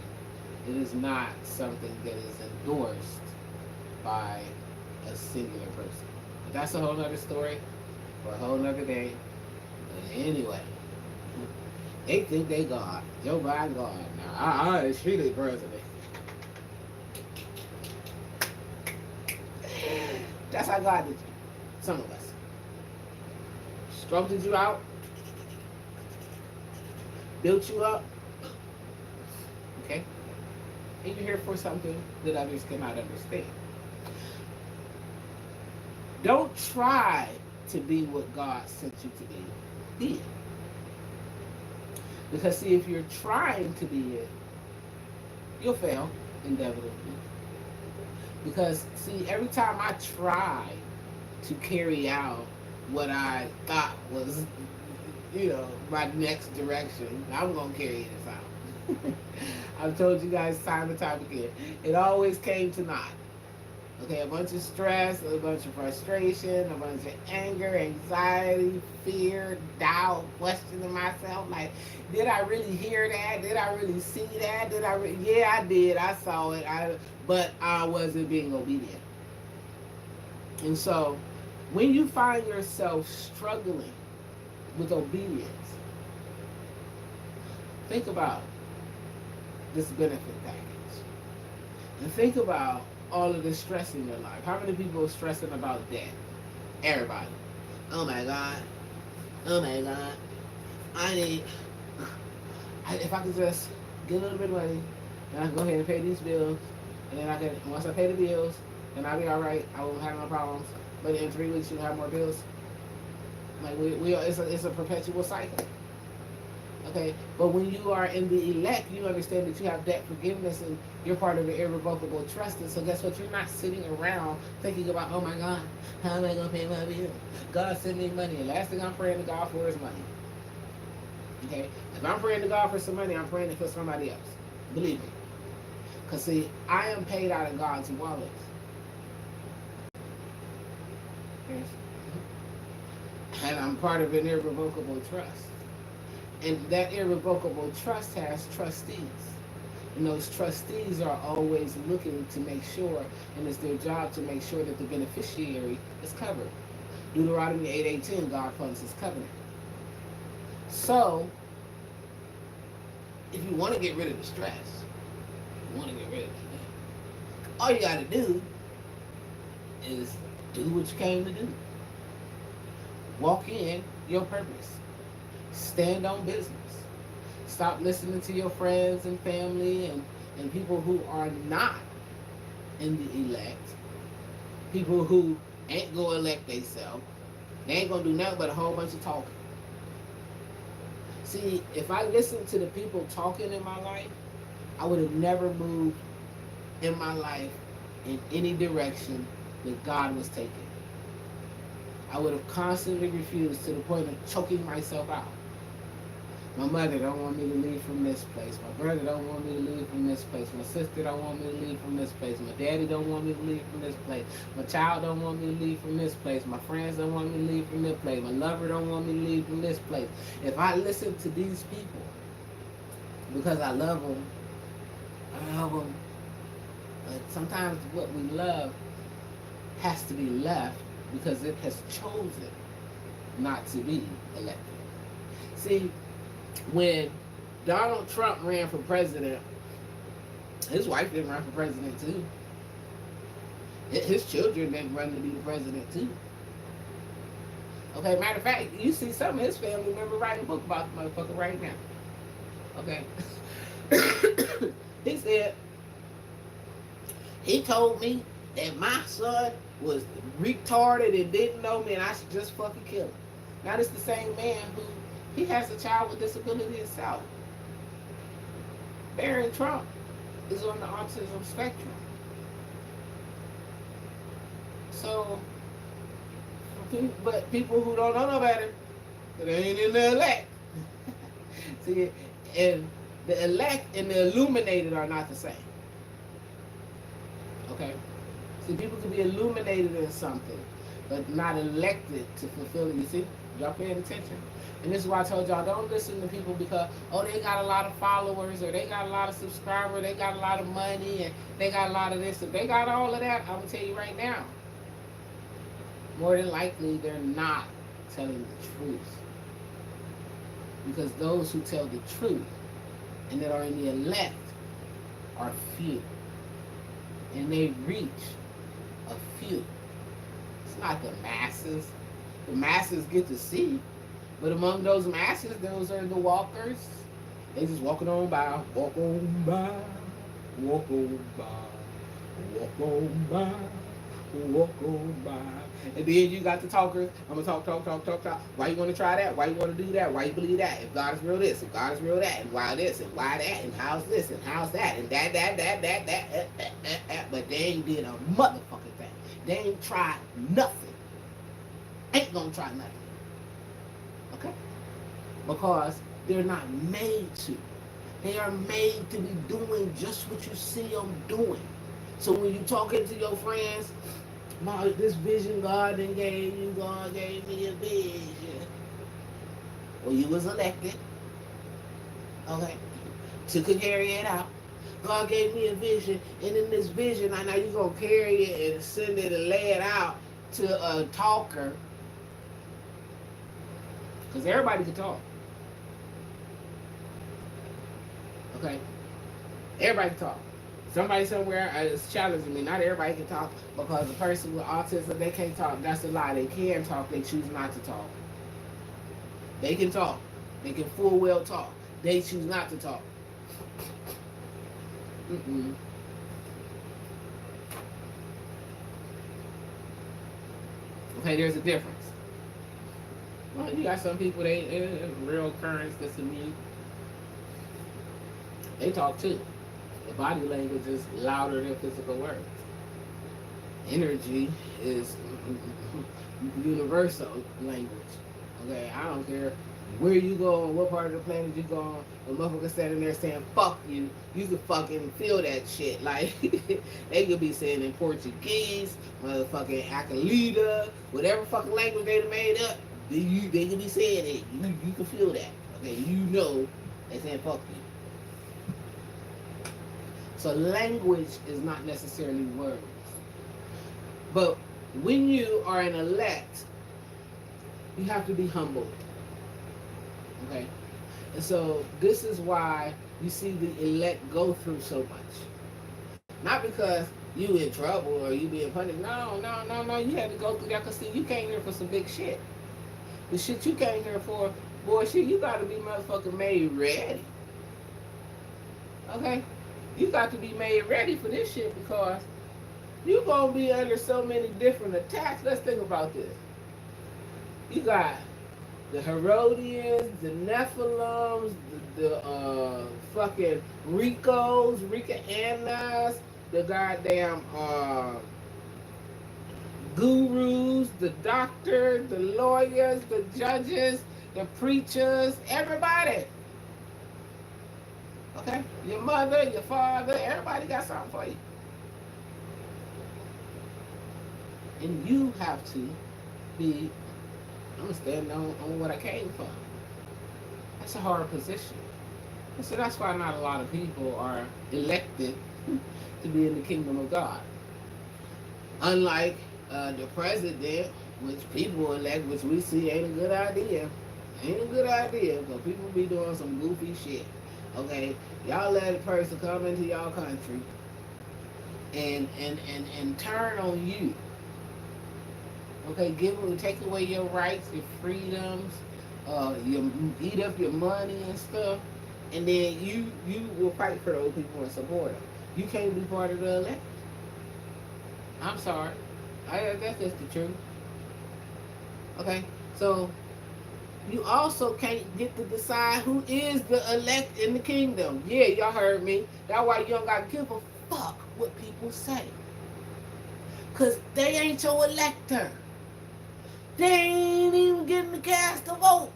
It is not something that is endorsed by a singular person. But that's a whole other story for a whole nother day. But anyway, they think they God. Joe Biden God. Now, is really the president. That's how God did you. Some of us. Struggled you out, built you up, okay? And you're here for something that others cannot understand. Don't try to be what God sent you to be it. Because see, if you're trying to be it, you'll fail inevitably. Because see, every time I try to carry out what I thought was, my next direction, I'm gonna carry this out. I've told you guys time and time again, it always came to naught. Okay, a bunch of stress, a bunch of frustration, a bunch of anger, anxiety, fear, doubt, questioning myself. Like, did I really hear that? Did I really see that? Yeah, I did. I saw it. But I wasn't being obedient. And so, when you find yourself struggling with obedience, think about this benefit package. And think about all of the stress in your life. How many people are stressing about debt? Everybody. Oh my God. Oh my God. If I could just get a little bit of money, and I can go ahead and pay these bills, and then once I pay the bills, then I'll be all right. I won't have no problems. But in 3 weeks, you'll have more bills. Like it's a perpetual cycle. Okay, but when you are in the elect, you understand that you have debt forgiveness and you're part of an irrevocable trust. And so guess what? You're not sitting around thinking about, oh my God, how am I going to pay my bill? God send me money. And last thing I'm praying to God for is money. Okay, if I'm praying to God for some money, I'm praying it for somebody else. Believe me. Because see, I am paid out of God's wallet. Yes. And I'm part of an irrevocable trust. And that irrevocable trust has trustees. And those trustees are always looking to make sure, and it's their job to make sure that the beneficiary is covered. Deuteronomy 8:18, God funds his covenant. So, if you want to get rid of the stress, all you got to do is do what you came to do. Walk in your purpose. Stand on business. Stop listening to your friends and family and people who are not in the elect. People who ain't going to elect themselves. They ain't going to do nothing but a whole bunch of talking. See, if I listened to the people talking in my life, I would have never moved in my life in any direction that God was taking. I would have constantly refused to the point of choking myself out. My mother don't want me to leave from this place. My brother don't want me to leave from this place. My sister don't want me to leave from this place. My daddy don't want me to leave from this place. My child don't want me to leave from this place. My friends don't want me to leave from this place. My lover don't want me to leave from this place. If I listen to these people because I love them, but sometimes what we love has to be left because it has chosen not to be elected. See, when Donald Trump ran for president, his wife didn't run for president too. His children didn't run to be the president too. Okay, matter of fact, you see some of his family members writing a book about the motherfucker right now. Okay. He said, he told me that my son was retarded and didn't know me and I should just fucking kill him. Now this is the same man who, he has a child with disability himself. Barron Trump is on the autism spectrum. So, but people who don't know no better, they ain't in the elect. See, and the elect and the illuminated are not the same. Okay? See, people can be illuminated in something, but not elected to fulfill it. You see? Y'all paying attention? And this is why I told y'all, don't listen to people because, oh, they got a lot of followers, or they got a lot of subscribers, they got a lot of money, and they got a lot of this. If they got all of that, I'm going to tell you right now, more than likely, they're not telling the truth. Because those who tell the truth and that are in the elect are few. And they reach a few. It's not the masses. The masses get to see. But among those masses, those are the walkers. They just walking on by, walk on by, walk on by, walk on by, walk on by. And then you got the talkers. I'm gonna talk. Why you wanna try that? Why you wanna do that? Why you believe that? If God is real this, if God is real that, and why this, and why that, and how's this, and how's that, and that. But they ain't did a motherfucking thing. They ain't tried nothing. Ain't gonna try nothing. Okay? Because they're not made to. They are made to be doing just what you see them doing. So when you talking to your friends, this vision God then gave you, God gave me a vision. Well, you was elected. Okay? To carry it out. God gave me a vision, and in this vision, I know you're going to carry it and send it and lay it out to a talker. Because everybody can talk. Okay? Everybody can talk. Somebody somewhere is challenging me. Not everybody can talk because the person with autism, they can't talk. That's a lie. They can talk. They choose not to talk. They can talk. They can full well talk. They choose not to talk. Mm-mm. Okay, there's a difference. Well, you got some people, they real occurrence that's to me. They talk too. The body language is louder than physical words. Energy is universal language. Okay, I don't care where you go and what part of the planet you go on. The motherfucker standing there saying "fuck you," you can fucking feel that shit. Like they could be saying in Portuguese, motherfucking Akalita, whatever fucking language they made up. They could be saying it. You can feel that. Okay, you know they saying "fuck you." So language is not necessarily words. But when you are an elect, you have to be humble. Okay? And so this is why you see the elect go through so much. Not because you in trouble or you being punished. No. You had to go through that because see, you came here for some big shit. The shit you came here for, boy, shit, you got to be motherfucking made ready. Okay? You got to be made ready for this shit because you're going to be under so many different attacks. Let's think about this. You got the Herodians, the Nephilims, the fucking Rika Annas, the goddamn gurus, the doctors, the lawyers, the judges, the preachers, everybody. Okay? Your mother, your father, everybody got something for you. And you have to be, I'm going to stand on what I came from. That's a hard position. And so that's why not a lot of people are elected to be in the kingdom of God. Unlike the president, which people elect, which we see ain't a good idea. Ain't a good idea, because people be doing some goofy shit. Okay? Y'all let a person come into y'all country and turn on you. Okay, take away your rights, your freedoms, you eat up your money and stuff, and then you will fight for those people and support them. You can't be part of the elect. I'm sorry, that's just the truth. Okay, so you also can't get to decide who is the elect in the kingdom. Yeah, y'all heard me. That's why you don't gotta give a fuck what people say, cause they ain't your elector. They ain't even getting to cast a vote.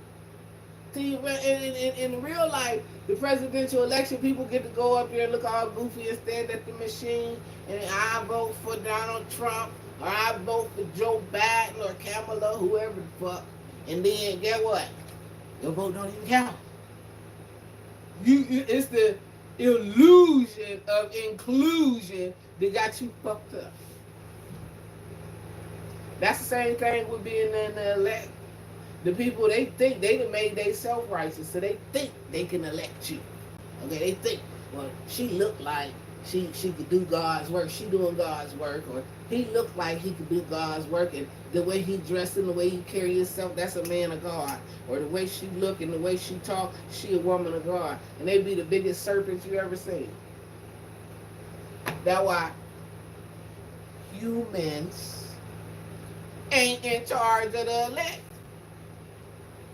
See, in real life, the presidential election, people get to go up there and look all goofy and stand at the machine, and I vote for Donald Trump, or I vote for Joe Biden, or Kamala, whoever the fuck. And then, get what? Your vote don't even count. It's the illusion of inclusion that got you fucked up. That's the same thing with being in the elect. The people, they think they done made they self-righteous, so they think they can elect you. Okay, they think, well, she looked like she could do God's work. She doing God's work. Or he looked like he could do God's work, and the way he dressed and the way he carry himself, that's a man of God. Or the way she look and the way she talk, she a woman of God. And they be the biggest serpents you ever seen. That's why humans ain't in charge of the elect.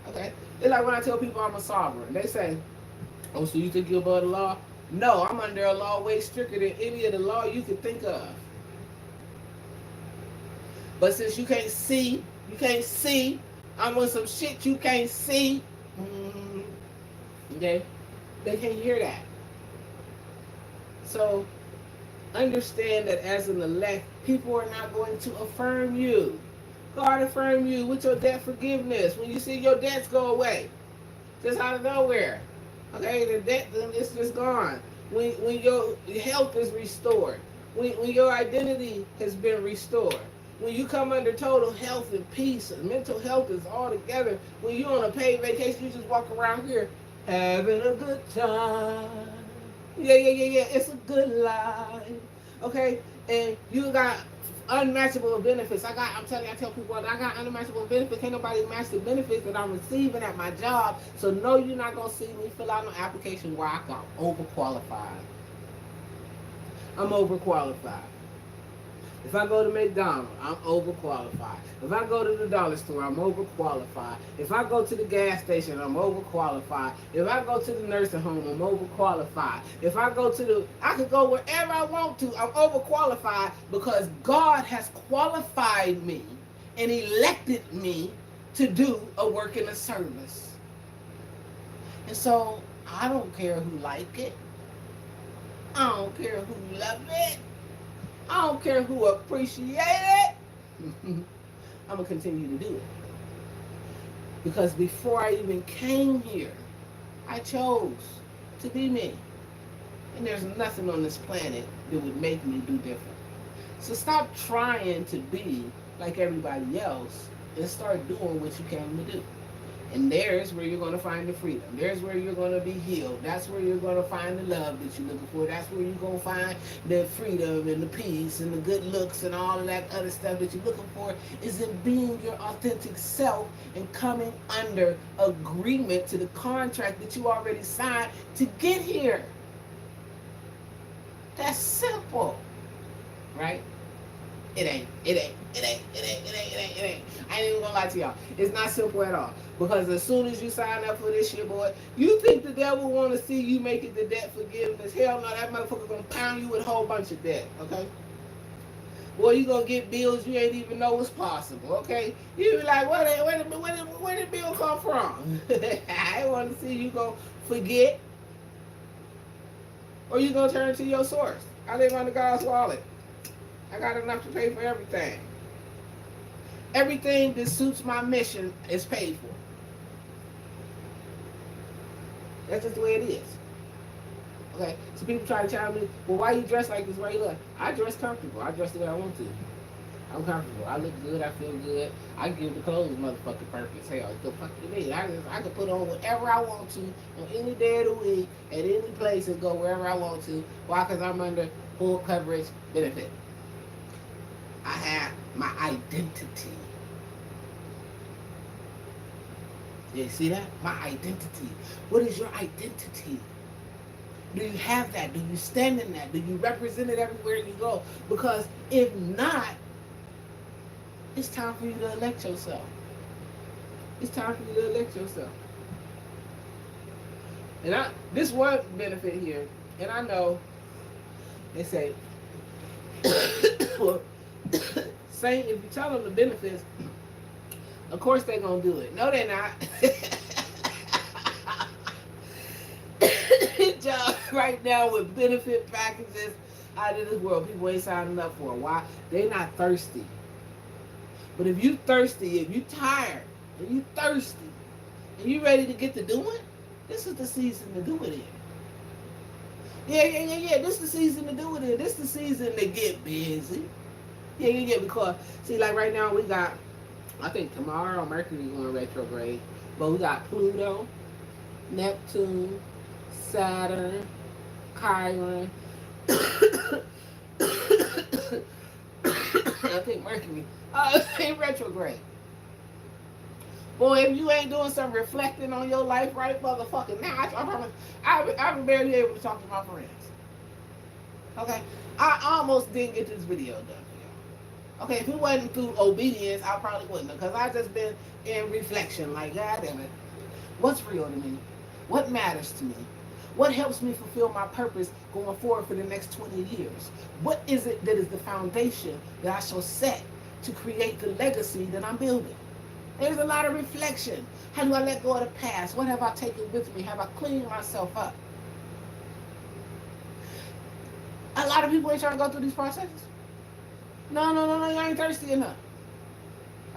Okay? It's like when I tell people I'm a sovereign. They say, oh, so you think you're above the law? No, I'm under a law way stricter than any of the law you could think of. But since you can't see, I'm on some shit you can't see. Okay? They can't hear that. So, understand that as an elect, people are not going to affirm you. God affirm you with your debt forgiveness when you see your debts go away. Just out of nowhere. Okay, the debt is just gone. When your health is restored. When your identity has been restored. When you come under total health and peace, and mental health is all together. When you're on a paid vacation, you just walk around here having a good time. Yeah. It's a good life. Okay? And you got unmatchable benefits. I tell people, I got unmatchable benefits. Can't nobody match the benefits that I'm receiving at my job. So no, you're not gonna see me fill out no application where I'm overqualified. I'm overqualified. If I go to McDonald's, I'm overqualified. If I go to the dollar store, I'm overqualified. If I go to the gas station, I'm overqualified. If I go to the nursing home, I'm overqualified. If I could go wherever I want to, I'm overqualified because God has qualified me and elected me to do a work in a service. And so, I don't care who like it. I don't care who love it. I don't care who appreciate it. I'm going to continue to do it. Because before I even came here, I chose to be me. And there's nothing on this planet that would make me do different. So stop trying to be like everybody else and start doing what you came to do. And there's where you're going to find the freedom. There's where you're going to be healed. That's where you're going to find the love that you're looking for. That's where you're going to find the freedom and the peace and the good looks and all of that other stuff that you're looking for is in being your authentic self and coming under agreement to the contract that you already signed to get here. That's simple, right? It ain't. I ain't even gonna lie to y'all. It's not simple at all. Because as soon as you sign up for this shit, boy, you think the devil want to see you make it to debt forgiveness. Hell no, that motherfucker going to pound you with a whole bunch of debt, okay? Boy, you going to get bills you ain't even know was possible, okay? You be like, where did bill come from? I want to see you going to forget, or you going to turn to your source. I live under God's wallet. I got enough to pay for everything. Everything that suits my mission is paid for. That's just the way it is. Okay, so people try to challenge me, well, why you dress like this? Why you look? I dress comfortable. I dress the way I want to. I'm comfortable. I look good. I feel good. I give the clothes motherfucking purpose. Hell, the fuck you mean? I can put on whatever I want to on any day of the week, at any place, and go wherever I want to. Why? Because I'm under full coverage benefit. I have my identity. You see that? My identity. What is your identity? Do you have that? Do you stand in that? Do you represent it everywhere you go? Because if not, it's time for you to elect yourself. It's time for you to elect yourself. And this one benefit here, and I know they say, Saint, if you tell them the benefits, of course they're going to do it. No, they're not. Job right now with benefit packages out of this world. People ain't signing up for it. Why? They're not thirsty. But if you thirsty, if you tired, if you thirsty, and you ready to get to doing, this is the season to do it in. Yeah. This is the season to do it in. This is the season to get busy. Yeah. Because, see, like right now we got, I think tomorrow Mercury going retrograde, but we got Pluto, Neptune, Saturn, Chiron. I think Mercury in retrograde. Boy, if you ain't doing some reflecting on your life right motherfucking now, I promise, I'm barely able to talk to my friends. Okay? I almost didn't get this video done for y'all. Okay, if it wasn't through obedience, I probably wouldn't have, because I just been in reflection, like, God damn it, what's real to me? What matters to me? What helps me fulfill my purpose going forward for the next 20 years? What is it that is the foundation that I shall set to create the legacy that I'm building? There's a lot of reflection. How do I let go of the past? What have I taken with me? Have I cleaned myself up? A lot of people ain't trying to go through these processes. No, y'all ain't thirsty enough.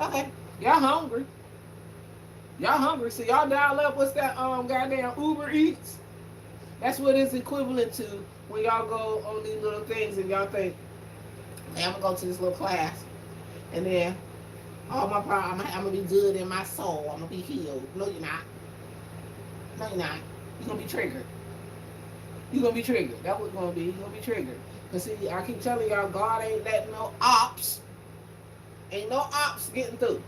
Okay, y'all hungry. So y'all dial up, what's that goddamn Uber Eats? That's what it's equivalent to when y'all go on these little things and y'all think, hey, I'm going to go to this little class. And then, all my problems, I'm going to be good in my soul. I'm going to be healed. No, you're not. No, you're not. You're going to be triggered. You're going to be triggered. That's what it's going to be. You're going to be triggered. Because, see, I keep telling y'all, God ain't letting no ops. Ain't no ops getting through.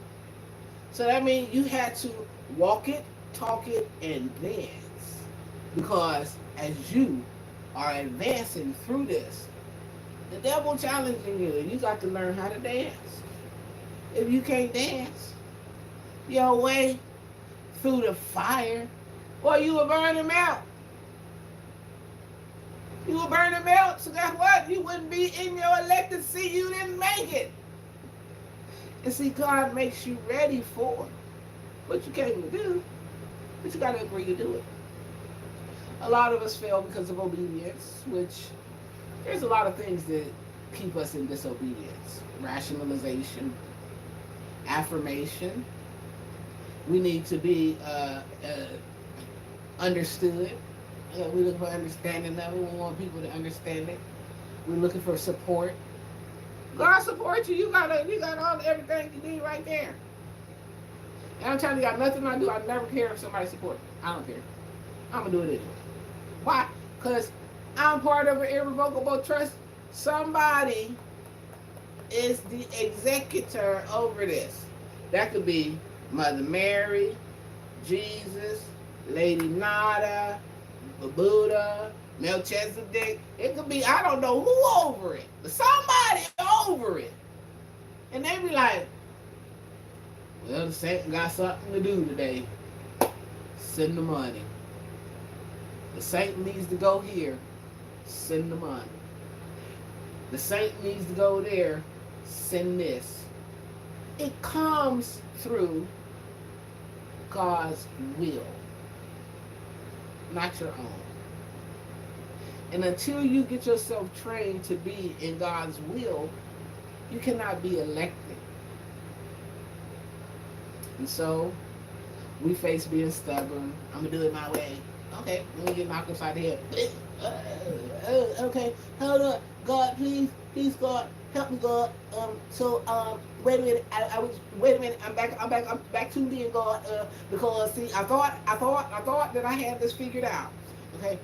So that means you had to walk it, talk it, and dance. Because as you are advancing through this, the devil challenging you, and you got to learn how to dance. If you can't dance your way through the fire, well, you will burn them out. You will burn them out, so guess what? You wouldn't be in your elected seat. You didn't make it. And see, God makes you ready for what you came to do, but you got to agree to do it. A lot of us fail because of obedience, which there's a lot of things that keep us in disobedience. Rationalization, affirmation. We need to be understood. We're looking for understanding of it. We want people to understand it. We're looking for support. God supports you. You got everything you need right there. And I'm telling you, got nothing I do. I never care if somebody supports me. I don't care. I'm going to do it anyway. Why? Because I'm part of an irrevocable trust. Somebody is the executor over this. That could be Mother Mary, Jesus, Lady Nada, the Buddha, Melchizedek. It could be, I don't know who over it, but somebody over it. And they be like, Well, the saint got something to do today. Send the money. The saint needs to go here. Send the money. The saint needs to go there. Send this. It comes through God's will, not your own. And until you get yourself trained to be in God's will, you cannot be elected. And so we face being stubborn. I'm going to do it my way. Okay, let me get knocked upside the head. Okay, hold on. God, please, God, help me, God. Wait a minute. Wait a minute. I'm back tuned in, God. Because see, I thought that I had this figured out. Okay,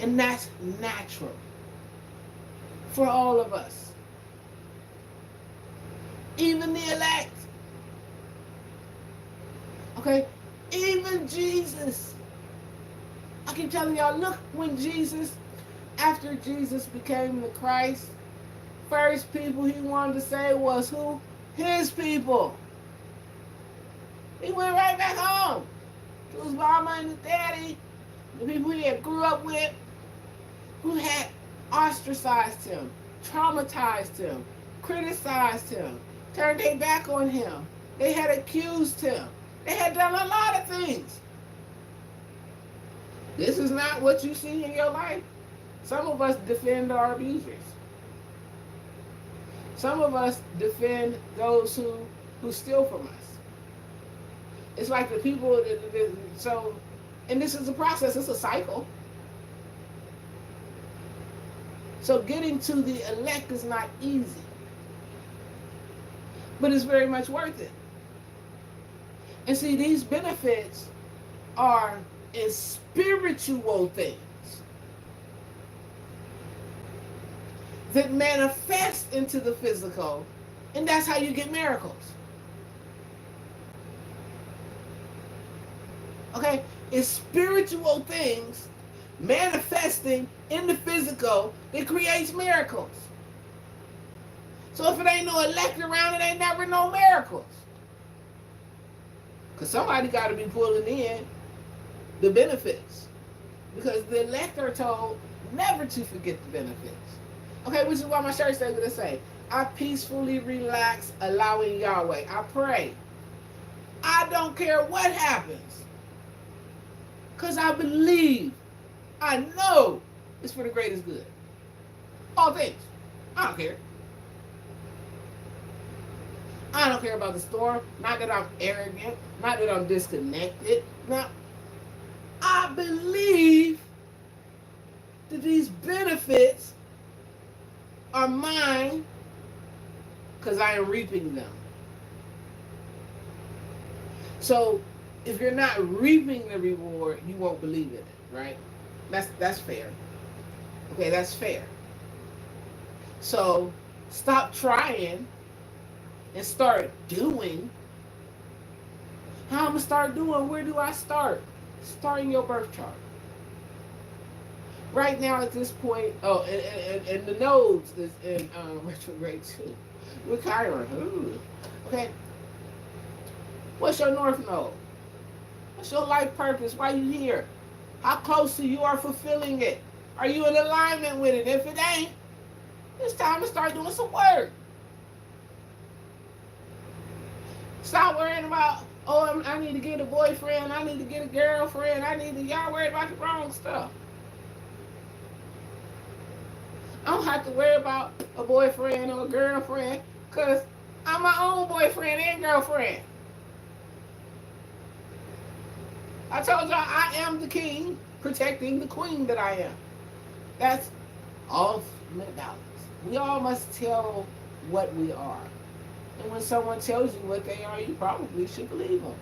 and that's natural for all of us, even the elect. Okay, even Jesus. I keep telling y'all, look, after Jesus became the Christ, first people he wanted to say was who? His people. He went right back home to his mama and his daddy, the people he had grew up with, who had ostracized him, traumatized him, criticized him, turned their back on him. They had accused him. They had done a lot of things. This is not what you see in your life. Some of us defend our abusers. Some of us defend those who steal from us. It's like the people, and this is a process, it's a cycle. So getting to the elect is not easy. But it's very much worth it. And see, these benefits are in spiritual things that manifest into the physical, and that's how you get miracles. Okay? It's spiritual things manifesting in the physical that creates miracles. So if it ain't no elect around, it ain't never no miracles. Because somebody got to be pulling in the benefits. Because the elect are told never to forget the benefits. Okay, which is why my church is going to say, I peacefully relax, allowing Yahweh. I pray. I don't care what happens. Because I believe, I know it's for the greatest good. All things. I don't care. I don't care about the storm. Not that I'm arrogant. Not that I'm disconnected. Now, I believe that these benefits are mine because I am reaping them. So, if you're not reaping the reward, you won't believe in it, right? That's fair. Okay, that's fair. So, stop trying and start doing. How I'm going to start doing? Where do I start? Starting your birth chart. Right now at this point, and the nodes is in retrograde too. With Chiron. Ooh. Okay. What's your north node? What's your life purpose? Why you here? How close to you are fulfilling it? Are you in alignment with it? If it ain't, it's time to start doing some work. Stop worrying about, I need to get a boyfriend, I need to get a girlfriend, y'all worry about the wrong stuff. I don't have to worry about a boyfriend or a girlfriend because I'm my own boyfriend and girlfriend. I told y'all I am the king protecting the queen that I am. That's ultimate balance. We all must tell what we are. And when someone tells you what they are, you probably should believe them.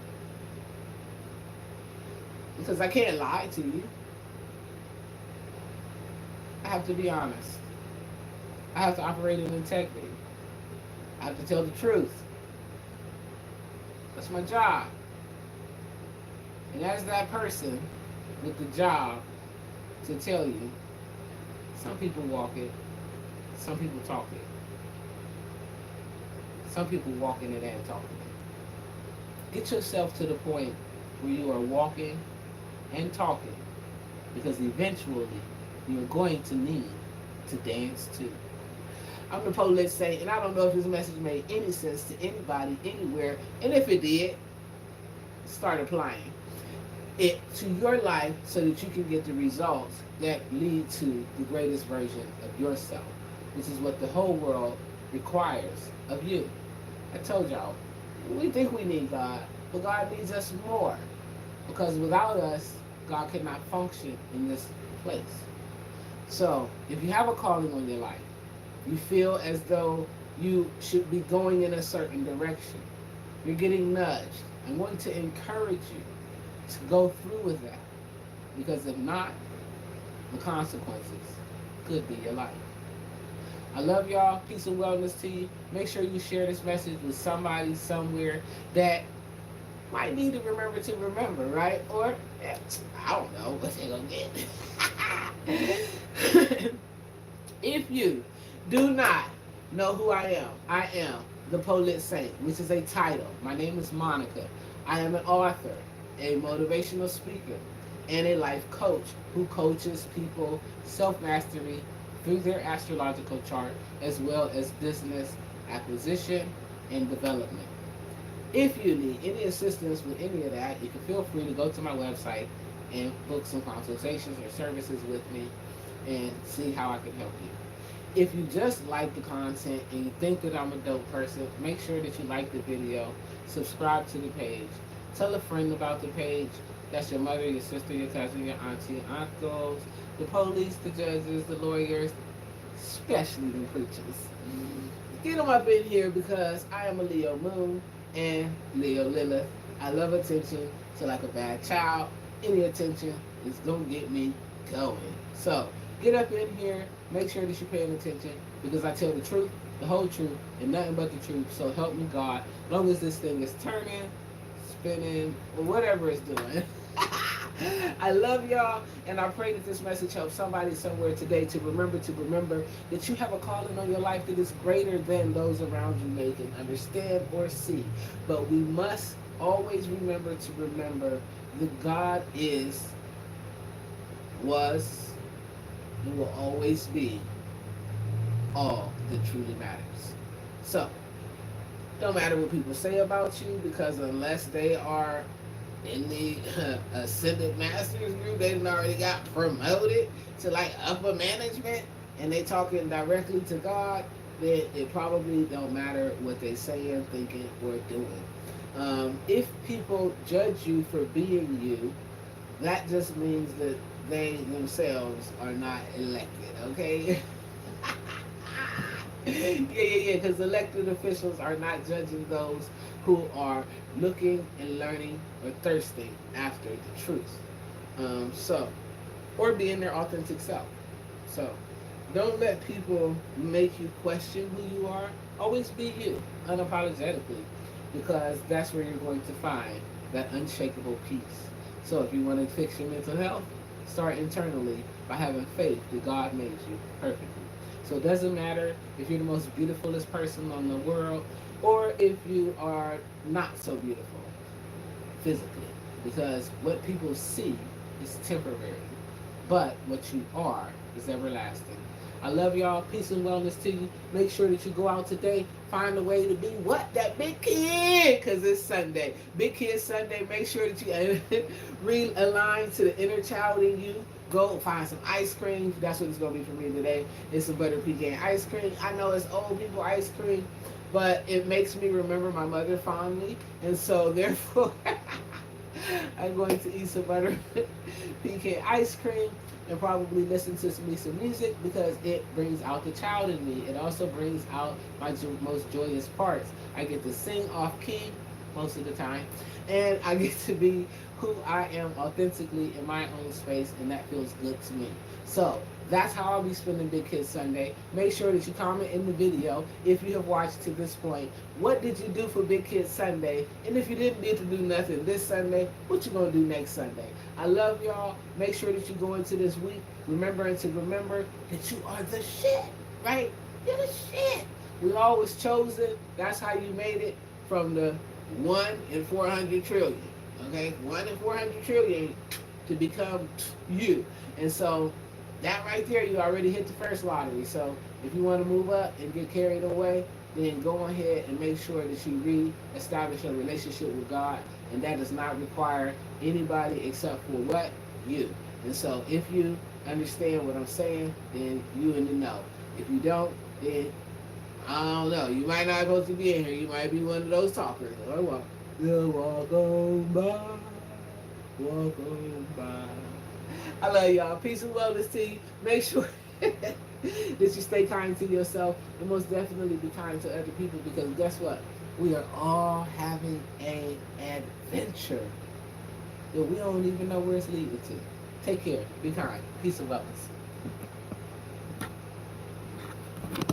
Because I can't lie to you. I have to be honest. I have to operate in integrity. I have to tell the truth. That's my job. And as that person with the job to tell you, some people walk it, some people talk it. Some people walk in it and talk it. Get yourself to the point where you are walking and talking, because eventually you're going to need to dance too. I'm the Police Saint, and I don't know if this message made any sense to anybody, anywhere, and if it did, start applying it to your life so that you can get the results that lead to the greatest version of yourself, which is what the whole world requires of you. I told y'all, we think we need God, but God needs us more, because without us, God cannot function in this place. So, if you have a calling on your life, you feel as though you should be going in a certain direction, you're getting nudged, I'm going to encourage you to go through with that, because if not, the consequences could be your life. I love y'all. Peace and wellness to you. Make sure you share this message with somebody somewhere that might need to remember, right? Or I don't know what they're gonna get. If you do not know who I am the Police Saint, which is a title. My name is Monica. I am an author, a motivational speaker, and a life coach who coaches people self-mastery through their astrological chart, as well as business acquisition and development. If you need any assistance with any of that, you can feel free to go to my website and book some consultations or services with me and see how I can help you. If you just like the content and you think that I'm a dope person, make sure that you like the video, subscribe to the page, tell a friend about the page. That's your mother, your sister, your cousin, your auntie, uncles, the police, the judges, the lawyers, especially the preachers. Get them up in here, because I am a Leo Moon and Leo Lilith. I love attention, so like a bad child, any attention is going to get me going. So get up in here, make sure that you're paying attention, because I tell the truth, the whole truth, and nothing but the truth. So help me God, as long as this thing is turning, spinning, or whatever it's doing. I love y'all, and I pray that this message helps somebody somewhere today to remember that you have a calling on your life that is greater than those around you may can understand or see. But we must always remember that God is, was, and will always be all that truly matters. So, don't matter what people say about you, because unless they are in the Ascended Masters group, they already got promoted to like upper management, and they talking directly to God, then it probably don't matter what they saying, thinking, or doing. If people judge you for being you, that just means that they themselves are not elected, okay? Yeah, because elected officials are not judging those who are looking and learning or thirsting after the truth. Or being their authentic self. So, don't let people make you question who you are. Always be you, unapologetically, because that's where you're going to find that unshakable peace. So, if you want to fix your mental health, start internally by having faith that God made you perfectly. So it doesn't matter if you're the most beautifulest person on the world, or if you are not so beautiful physically, because what people see is temporary, but what you are is everlasting. I love y'all. Peace and wellness to you. Make sure that you go out today, find a way to be what? That big kid, because it's Sunday. Big Kid Sunday. Make sure that you realign to the inner child in you. Go find some ice cream. That's what it's going to be for me today. It's some butter pecan ice cream. I know it's old people ice cream, but it makes me remember my mother fondly. And so, therefore, I'm going to eat some butter pecan ice cream and probably listen to some music, because it brings out the child in me. It also brings out my most joyous parts. I get to sing off key most of the time, and I get to be who I am authentically in my own space, and that feels good to me. So that's how I'll be spending Big Kid Sunday. Make sure that you comment in the video if you have watched to this point. What did you do for Big Kid Sunday? And if you didn't get to do nothing this Sunday, what you gonna do next Sunday? I love y'all. Make sure that you go into this week remembering to remember that you are the shit, right? You're the shit. We always chosen. That's how you made it from the 1 in 400 trillion. Okay, 1 in 400 trillion to become you. And so that right there, you already hit the first lottery. So if you want to move up and get carried away, then go ahead and make sure that you re-establish a relationship with God, and that does not require anybody except for what? You. And so if you understand what I'm saying, then you in the know. If you don't, then I don't know. You might not supposed to be in here. You might be one of those talkers. Oh, well, yeah, walk on by, walk on by. I love y'all. Peace and wellness to you. Make sure that you stay kind to yourself and most definitely be kind to other people, because guess what? We are all having an adventure that we don't even know where it's leading to. Take care. Be kind. Peace and wellness.